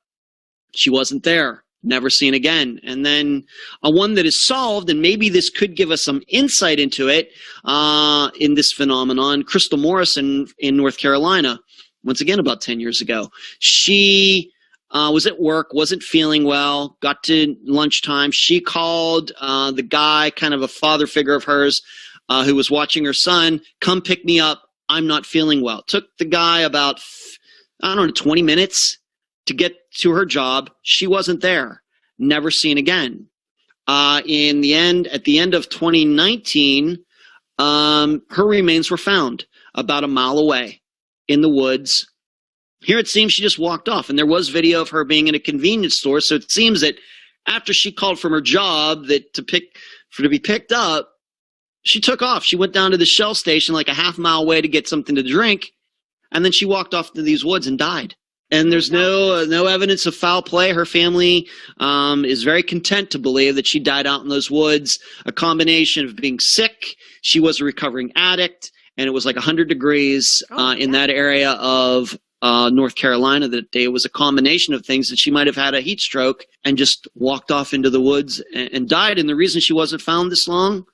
she wasn't there. Never seen again. And then one that is solved, and maybe this could give us some insight into it, in this phenomenon, Crystal Morrison in North Carolina, once again about 10 years ago. She was at work, wasn't feeling well, got to lunchtime. She called the guy, kind of a father figure of hers, who was watching her son, come pick me up. I'm not feeling well. Took the guy about, 20 minutes to get to her job. She wasn't there. Never seen again. at the end of 2019, her remains were found about a mile away in the woods. Here it seems she just walked off, and there was video of her being in a convenience store. So it seems that after she called from her job to be picked up, she took off. She went down to the Shell station like a half mile away to get something to drink, and then she walked off to these woods and died. And there's no evidence of foul play. Her family is very content to believe that she died out in those woods. A combination of being sick, she was a recovering addict, and it was like 100 degrees in that area of North Carolina that day. It was a combination of things that she might have had a heat stroke and just walked off into the woods and died. And the reason she wasn't found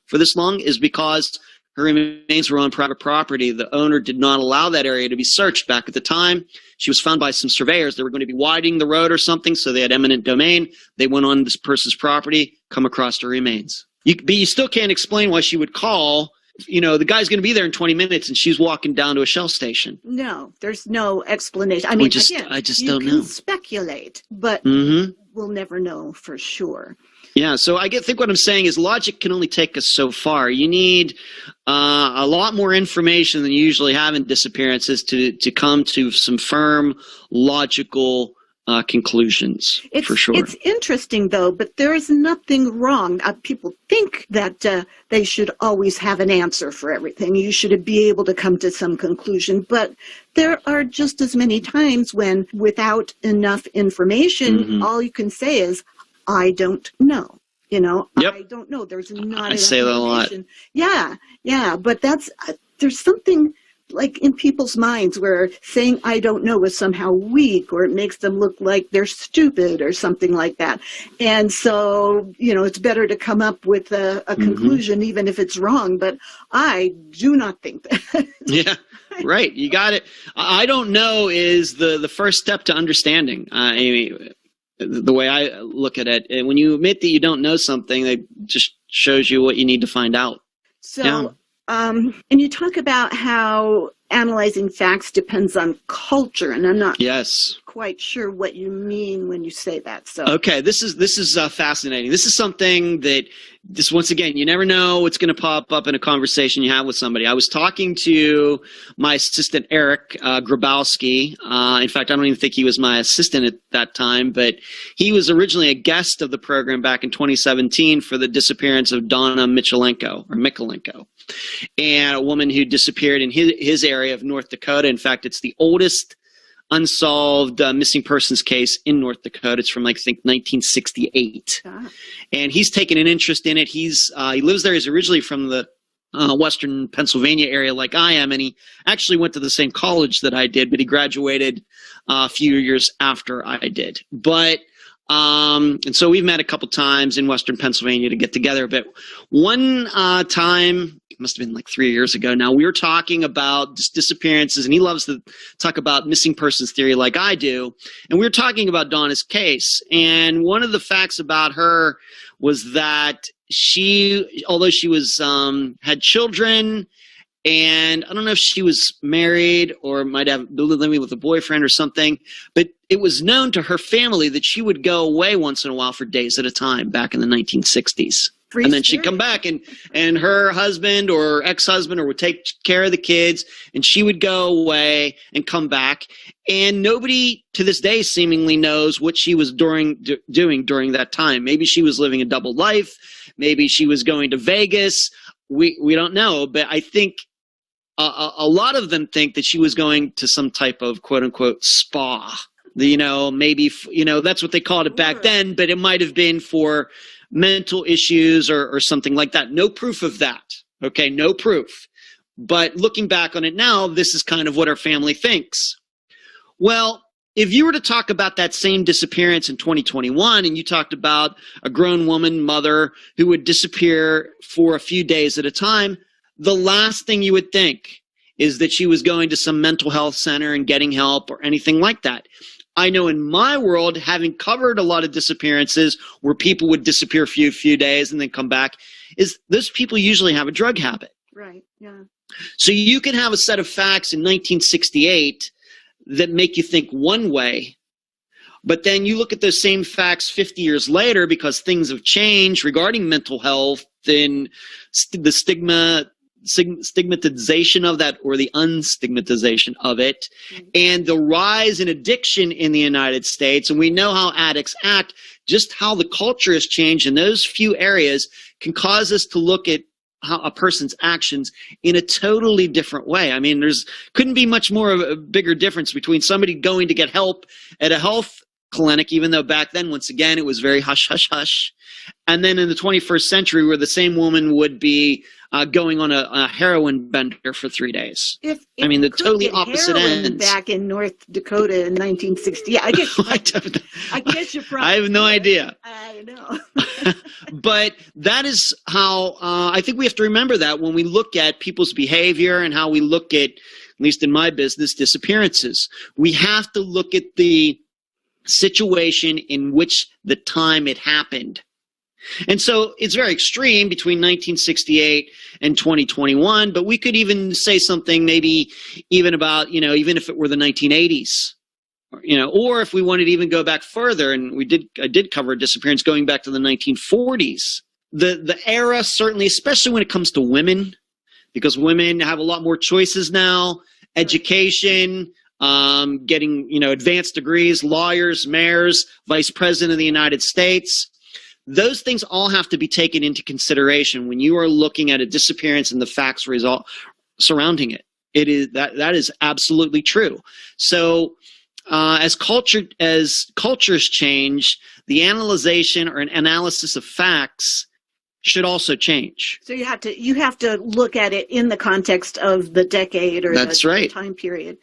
for this long is because her remains were on private property. The owner did not allow that area to be searched back at the time. She was found by some surveyors. They were going to be widening the road or something, so they had eminent domain. They went on this person's property, come across her remains. But you still can't explain why she would call. The guy's going to be there in 20 minutes, and she's walking down to a Shell station. No, there's no explanation. I mean, I just don't know. You can speculate, but we'll never know for sure. Yeah, so I think what I'm saying is logic can only take us so far. You need a lot more information than you usually have in disappearances to come to some firm, logical conclusions, for sure. It's interesting, though, but there is nothing wrong. People think that they should always have an answer for everything. You should be able to come to some conclusion, but there are just as many times when, without enough information, all you can say is, I don't know. Yep. I don't know. There's not enough information. I say that a lot. Yeah, but there's something like in people's minds where saying I don't know is somehow weak, or it makes them look like they're stupid or something like that. And so, it's better to come up with a conclusion, even if it's wrong. But I do not think that. Yeah, right. You got it. I don't know is the first step to understanding. The way I look at it, and when you admit that you don't know something, it just shows you what you need to find out. So, and you talk about how analyzing facts depends on culture, and I'm not quite sure what you mean when you say that. So, okay, this is fascinating. This is something that once again, you never know what's going to pop up in a conversation you have with somebody. I was talking to my assistant, Eric Grabowski. In fact, I don't even think he was my assistant at that time, but he was originally a guest of the program back in 2017 for the disappearance of Donna Mikulenko, and a woman who disappeared in his area of North Dakota. In fact, it's the oldest unsolved missing persons case in North Dakota. It's from, I think, 1968. And he's taken an interest in it. He lives there. He's originally from the Western Pennsylvania area like I am, and he actually went to the same college that I did, but he graduated a few years after I did. But and so we've met a couple times in Western Pennsylvania to get together. But one time, it must have been like 3 years ago now, we were talking about just disappearances, and he loves to talk about missing persons theory like I do. And we were talking about Donna's case. And one of the facts about her was that although she was had children, and I don't know if she was married or might have been living with a boyfriend or something, but it was known to her family that she would go away once in a while for days at a time back in the 1960s. And then she'd come back, and her husband or ex-husband would take care of the kids, and she would go away and come back. And nobody to this day seemingly knows what she was doing during that time. Maybe she was living a double life. Maybe she was going to Vegas. We don't know, but I think a lot of them think that she was going to some type of quote-unquote spa. Maybe, that's what they called it back then, but it might have been for mental issues or something like that. No proof of that. Okay, no proof. But looking back on it now, this is kind of what our family thinks. Well, if you were to talk about that same disappearance in 2021, and you talked about a grown woman, mother, who would disappear for a few days at a time, the last thing you would think is that she was going to some mental health center and getting help or anything like that. I know in my world, having covered a lot of disappearances where people would disappear for a few days and then come back, is those people usually have a drug habit. Right, yeah. So you can have a set of facts in 1968 that make you think one way, But then you look at those same facts 50 years later, because things have changed regarding mental health and the stigmatization of that, or the unstigmatization of it, and the rise in addiction in the United States. And we know how addicts act, just how the culture has changed in those few areas can cause us to look at how a person's actions in a totally different way. I mean, couldn't be much more of a bigger difference between somebody going to get help at a health clinic, even though back then, once again, it was very hush, hush, hush. And then in the 21st century, where the same woman would be going on a heroin bender for 3 days. If I mean, the totally opposite ends. Back in North Dakota in 1960, I guess you probably. I have no idea. I know. But that is how I think we have to remember that when we look at people's behavior and how we look at least in my business, disappearances. We have to look at the situation in which the time it happened. And so it's very extreme between 1968 and 2021, but we could even say something maybe even about, even if it were the 1980s, or if we wanted to even go back further, and I did cover a disappearance going back to the 1940s. The era, certainly, especially when it comes to women, because women have a lot more choices now, education, getting, advanced degrees, lawyers, mayors, vice president of the United States. Those things all have to be taken into consideration when you are looking at a disappearance and the facts surrounding it. It is that is absolutely true. So as cultures change, the analyzation or an analysis of facts should also change. So you have to look at it in the context of the decade or the time period.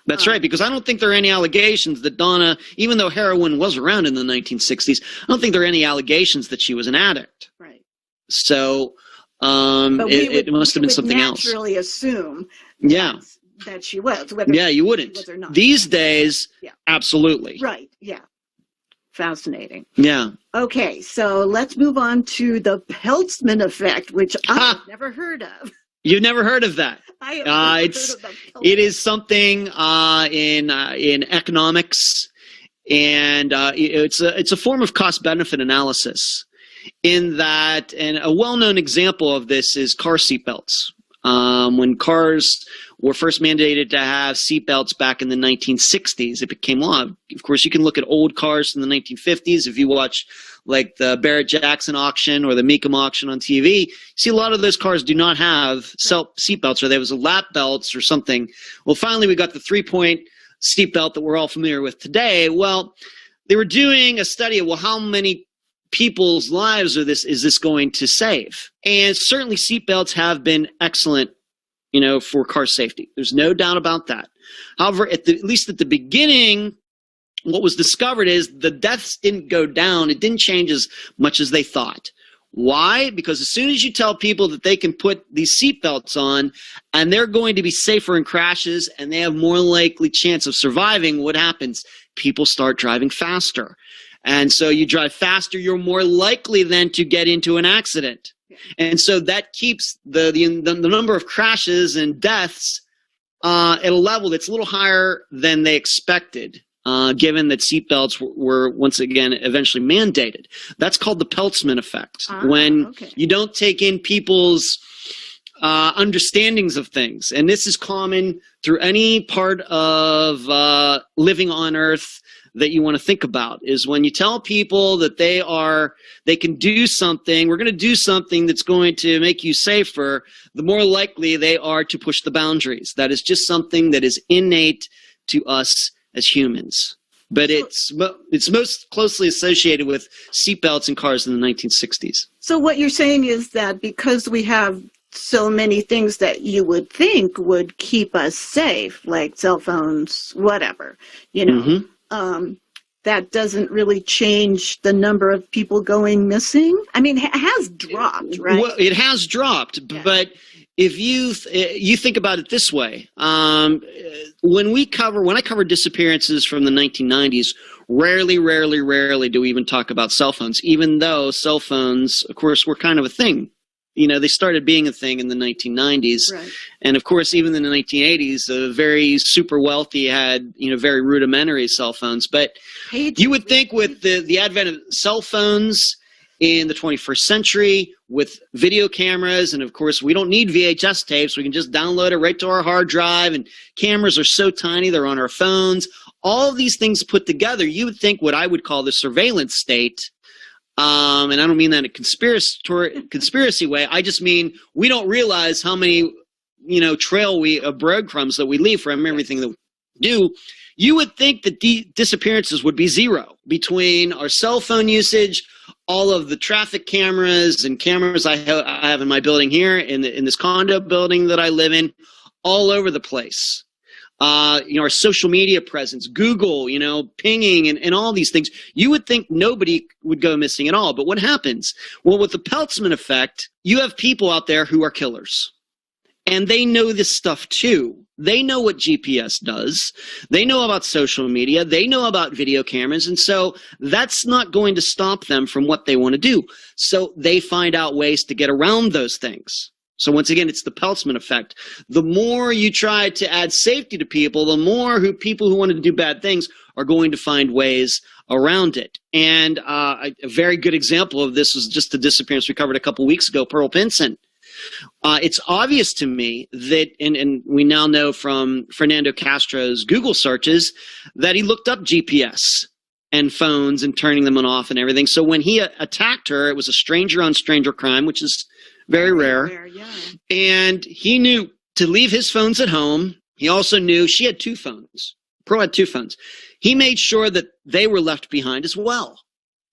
That's right, because I don't think there are any allegations that Donna, even though heroin was around in the 1960s, I don't think there are any allegations that she was an addict. Right. So it must have been something else. Naturally assume that she was. You wouldn't. She was or not. These days, absolutely. Right, yeah. Fascinating. Yeah. Okay, so let's move on to the Peltzman Effect, which I've never heard of. You've never heard of that? I have never heard of that. It is something in economics, and it's a form of cost-benefit analysis. In that, and a well-known example of this is car seatbelts. When cars were first mandated to have seatbelts back in the 1960s, it became law. Of course, you can look at old cars from the 1950s. If you watch like the Barrett-Jackson auction or the Mecum auction on TV, you see a lot of those cars do not have seatbelts, or there was a lap belts or something. Well, finally, we got the three-point seatbelt that we're all familiar with today. Well, they were doing a study of, how many people's lives is this going to save? And certainly seatbelts have been excellent, for car safety. There's no doubt about that. However, at least at the beginning, what was discovered is the deaths didn't go down. It didn't change as much as they thought. Why? Because as soon as you tell people that they can put these seatbelts on and they're going to be safer in crashes and they have more likely chance of surviving, what happens? People start driving faster. And so you drive faster, you're more likely then to get into an accident. And so that keeps the number of crashes and deaths at a level that's a little higher than they expected, given that seatbelts were once again eventually mandated. That's called the Peltzman Effect, when you don't take in people's understandings of things. And this is common through any part of living on Earth that you want to think about, is when you tell people that they can do something, we're going to do something that's going to make you safer, the more likely they are to push the boundaries. That is just something that is innate to us as humans. But it's most closely associated with seatbelts in cars in the 1960s. So what you're saying is that because we have so many things that you would think would keep us safe, like cell phones, whatever, that doesn't really change the number of people going missing. I mean, it has dropped, right? Well, it has dropped, but if you think about it this way, when I cover disappearances from the 1990s, rarely do we even talk about cell phones, even though cell phones, of course, were kind of a thing they started being a thing in the 1990s. Right. And of course, even in the 1980s, the very super wealthy had, very rudimentary cell phones. But you would think with the advent of cell phones in the 21st century, with video cameras, and of course, we don't need VHS tapes. We can just download it right to our hard drive, and cameras are so tiny, they're on our phones. All of these things put together, you would think what I would call the surveillance state, and I don't mean that in a conspiracy way. I just mean we don't realize how many, trail of breadcrumbs that we leave from everything that we do. You would think that disappearances would be zero between our cell phone usage, all of the traffic cameras and cameras I have in my building here, in this condo building that I live in, all over the place. Our social media presence, Google, pinging and all these things. You would think nobody would go missing at all. But what happens? Well, with the Peltzman Effect, you have people out there who are killers. And they know this stuff too. They know what GPS does. They know about social media. They know about video cameras. And so that's not going to stop them from what they want to do. So they find out ways to get around those things. So once again, it's the Peltzman Effect. The more you try to add safety to people, the more people who want to do bad things are going to find ways around it. And a very good example of this was just the disappearance we covered a couple weeks ago, Pearl Pinson. It's obvious to me that, and we now know from Fernando Castro's Google searches, that he looked up GPS and phones and turning them on off and everything. So when he attacked her, it was a stranger on stranger crime, which is very rare. Yeah. And he knew to leave his phones at home. He also knew she had two phones. Pearl had two phones. He made sure that they were left behind as well.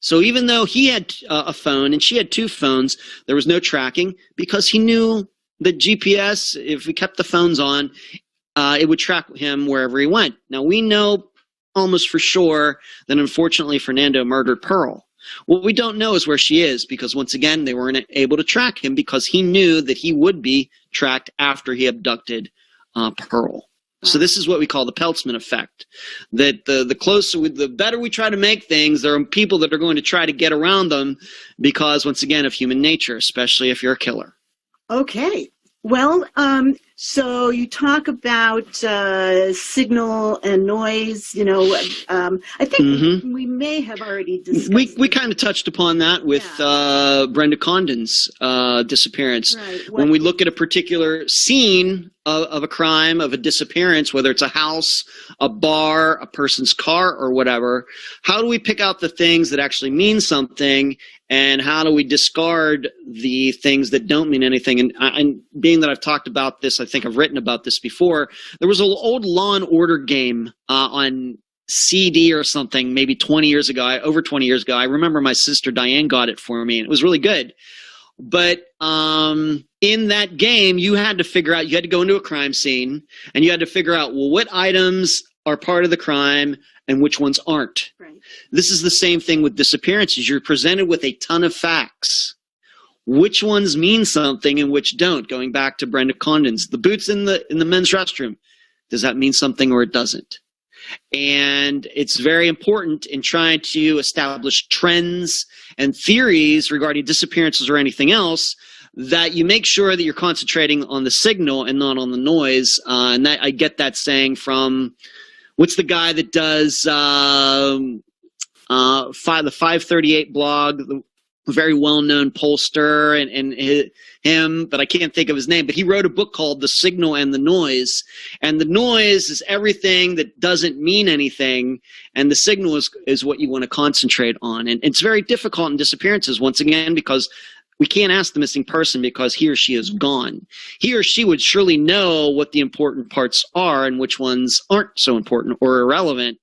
So even though he had a phone and she had two phones, there was no tracking because he knew that GPS, if we kept the phones on, it would track him wherever he went. Now, we know almost for sure that unfortunately Fernando murdered Pearl. What we don't know is where she is because, once again, they weren't able to track him because he knew that he would be tracked after he abducted Pearl. So this is what we call the Peltzman Effect, that the better we try to make things, there are people that are going to try to get around them because, once again, of human nature, especially if you're a killer. Okay. Well, so you talk about signal and noise, I think we may have already discussed. We kind of touched upon that with Brenda Condon's disappearance. Right. When we look at a particular scene of a crime, of a disappearance, whether it's a house, a bar, a person's car, or whatever, how do we pick out the things that actually mean something, and how do we discard the things that don't mean anything? And being that I've talked about this, I think I've written about this before, there was an old Law and Order game on CD or something, maybe 20 years ago, over 20 years ago. I remember my sister Diane got it for me, and it was really good. But in that game, you had to go into a crime scene, and you had to figure out, well, what items are part of the crime and which ones aren't. Right. This is the same thing with disappearances. You're presented with a ton of facts. Which ones mean something and which don't? Going back to Brenda Condon's, the boots in the men's restroom. Does that mean something or it doesn't? And it's very important in trying to establish trends and theories regarding disappearances or anything else that you make sure that you're concentrating on the signal and not on the noise. And that I get that saying from, what's the guy that does the 538 blog, the very well-known pollster and him, but I can't think of his name, but he wrote a book called The Signal and the Noise. And the noise is everything that doesn't mean anything, and the signal is what you want to concentrate on. And it's very difficult in disappearances, once again, because we can't ask the missing person because he or she is gone. He or she would surely know what the important parts are and which ones aren't so important or irrelevant,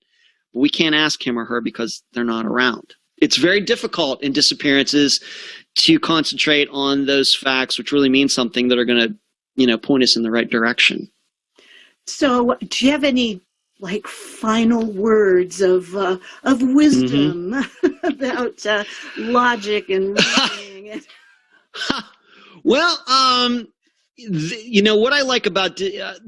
but we can't ask him or her because they're not around. It's very difficult in disappearances to concentrate on those facts which really mean something, that are going to, point us in the right direction. So do you have any final words of wisdom about logic and reasoning? Well, what I like about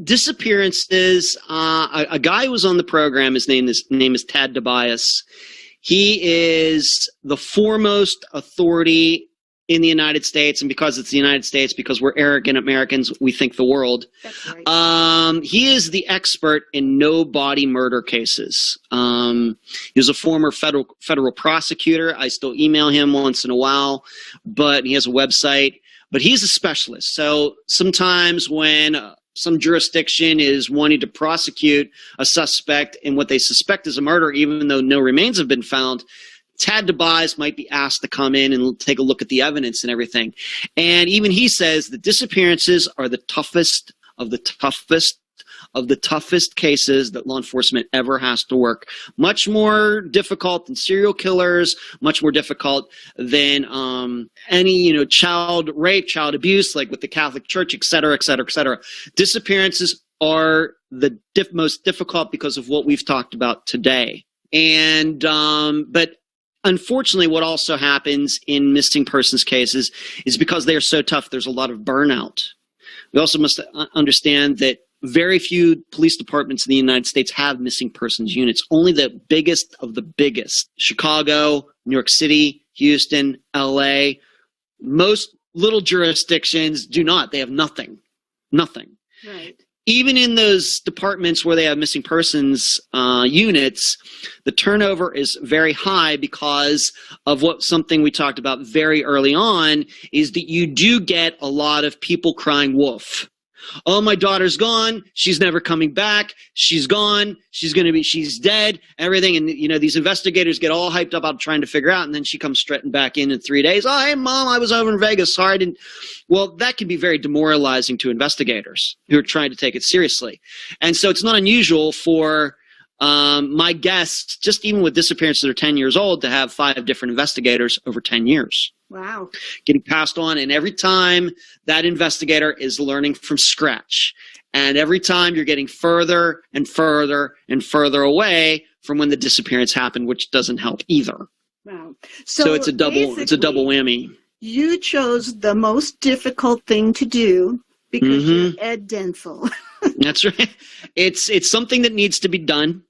disappearances, a guy who was on the program, his name is Tad Tobias. He is the foremost authority in the United States, and because it's the United States, because we're arrogant Americans, we think the world. That's right. He is the expert in no body murder cases. He was a former federal prosecutor. I still email him once in a while, but he has a website. But he's a specialist. So sometimes when some jurisdiction is wanting to prosecute a suspect in what they suspect is a murder, even though no remains have been found, Tad DeBise might be asked to come in and take a look at the evidence and everything. And even he says the disappearances are the toughest of the toughest cases that law enforcement ever has to work. Much more difficult than serial killers, much more difficult than any, child rape, child abuse, like with the Catholic Church, et cetera, et cetera, et cetera. Disappearances are the most difficult because of what we've talked about today. And but unfortunately, what also happens in missing persons cases is because they are so tough, there's a lot of burnout. We also must understand that very few police departments in the United States have missing persons units. Only the biggest of the biggest. Chicago, New York City, Houston, LA. Most little jurisdictions do not. They have nothing. Nothing. Right. Even in those departments where they have missing persons units, the turnover is very high because of something we talked about very early on, is that you do get a lot of people crying wolf. Oh, my daughter's gone. She's never coming back. She's gone. She's dead, everything. And, these investigators get all hyped up about trying to figure out. And then she comes strutting back in 3 days. Oh, hey, Mom, I was over in Vegas. Sorry, I didn't. Well, that can be very demoralizing to investigators who are trying to take it seriously. And so it's not unusual for my guests, just even with disappearances that are 10 years old, to have 5 different investigators over 10 years. Wow. Getting passed on, and every time that investigator is learning from scratch. And every time you're getting further and further and further away from when the disappearance happened, which doesn't help either. Wow. So it's a double whammy. You chose the most difficult thing to do because you're Ed Dentzel. That's right. It's something that needs to be done.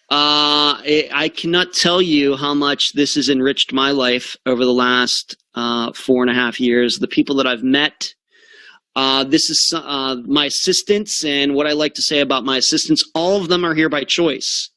I cannot tell you how much this has enriched my life over the last 4.5 years. The people that I've met, this is my assistants, and what I like to say about my assistants, all of them are here by choice.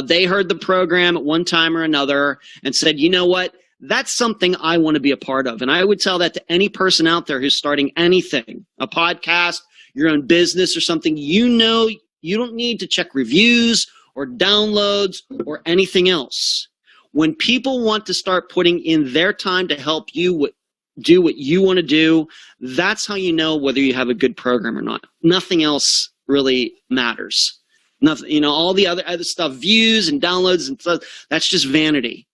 They heard the program at one time or another and said, you know what? That's something I want to be a part of. And I would tell that to any person out there who's starting anything, a podcast, your own business or something. You don't need to check reviews or downloads or anything else. When people want to start putting in their time to help you do what you want to do, that's how you know whether you have a good program or not. Nothing else really matters. Nothing, all the other stuff, views and downloads and stuff, that's just vanity.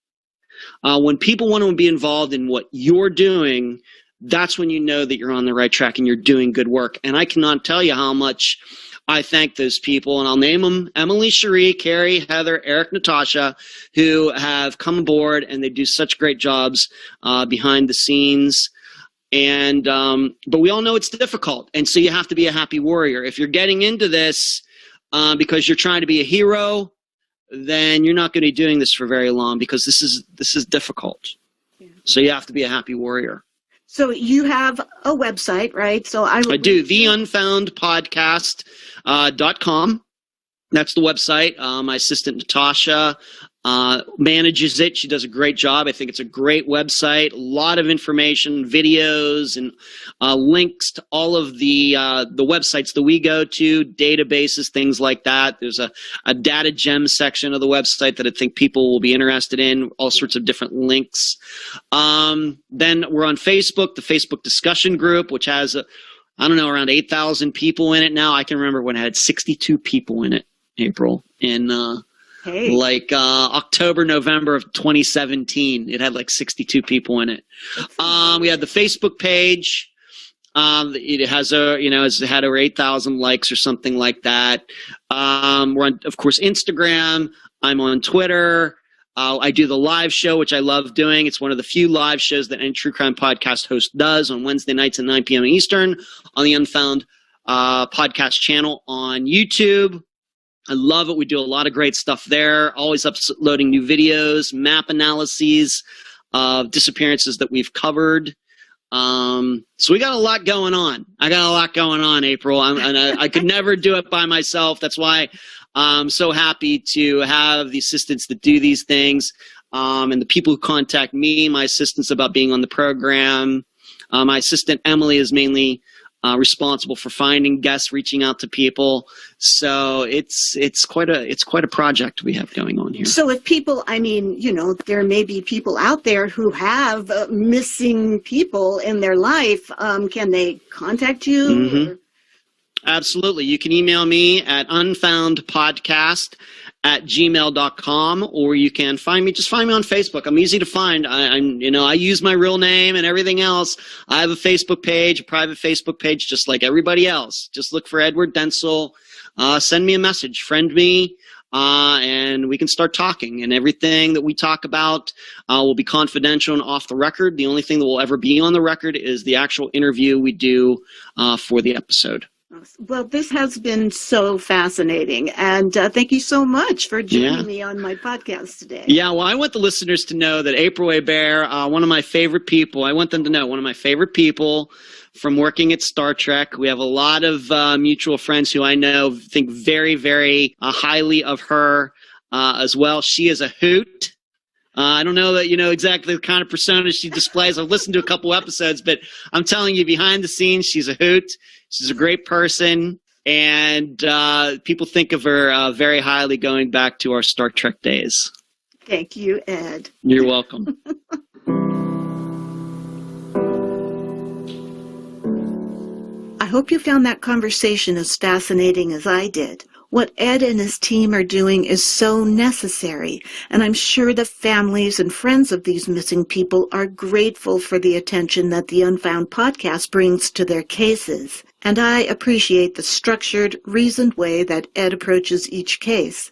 When people want to be involved in what you're doing, that's when you know that you're on the right track and you're doing good work. And I cannot tell you how much I thank those people, and I'll name them: Emily, Cherie, Carrie, Heather, Eric, Natasha, who have come aboard, and they do such great jobs behind the scenes. And but we all know it's difficult, and so you have to be a happy warrior. If you're getting into this because you're trying to be a hero, then you're not going to be doing this for very long, because this is difficult. Yeah. So you have to be a happy warrior. So you have a website, right? So I do. The Unfound Podcast .com. That's the website. My assistant Natasha manages it. She does a great job. I think it's a great website. A lot of information, videos, and links to all of the websites that we go to, databases, things like that. There's a data gem section of the website that I think people will be interested in, all sorts of different links. Then we're on Facebook, the Facebook discussion group, which has, around 8,000 people in it now. I can remember when it had 62 people in it, April, in October, November of 2017. It had like 62 people in it. We had the Facebook page. It has it's had over 8,000 likes or something like that. We're on, of course, Instagram. I'm on Twitter. I do the live show, which I love doing. It's one of the few live shows that any true crime podcast host does on Wednesday nights at 9 p.m. Eastern on the Unfound Podcast Channel on YouTube. I love it. We do a lot of great stuff there, always uploading new videos, map analyses, of disappearances that we've covered. So we got a lot going on. I got a lot going on, April. I could never do it by myself. That's why I'm so happy to have the assistants that do these things, and the people who contact me, my assistants, about being on the program. My assistant Emily is mainly responsible for finding guests, reaching out to people. So it's quite a project we have going on here. So if people, there may be people out there who have missing people in their life. Can they contact you? Mm-hmm. Absolutely. You can email me at unfoundpodcast@gmail.com, or you can find me. Just find me on Facebook. I'm easy to find. I use my real name and everything else. I have a Facebook page, a private Facebook page, just like everybody else. Just look for Edward Dentzel. Send me a message, friend me, and we can start talking. And everything that we talk about will be confidential and off the record. The only thing that will ever be on the record is the actual interview we do for the episode. Well, this has been so fascinating, and thank you so much for joining me on my podcast today. Yeah, well, I want the listeners to know that April Hebert, one of my favorite people, I want them to know, one of my favorite people from working at Star Trek. We have a lot of mutual friends who I know think very, very highly of her as well. She is a hoot. I don't know that you know exactly the kind of persona she displays. I've listened to a couple episodes, but I'm telling you, behind the scenes, she's a hoot. She's a great person, and people think of her very highly going back to our Star Trek days. Thank you, Ed. You're welcome. I hope you found that conversation as fascinating as I did. What Ed and his team are doing is so necessary, and I'm sure the families and friends of these missing people are grateful for the attention that the Unfound podcast brings to their cases. And I appreciate the structured, reasoned way that Ed approaches each case,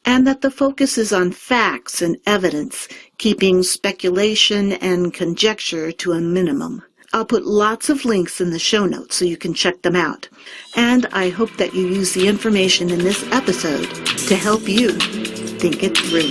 and that the focus is on facts and evidence, keeping speculation and conjecture to a minimum. I'll put lots of links in the show notes so you can check them out. And I hope that you use the information in this episode to help you think it through.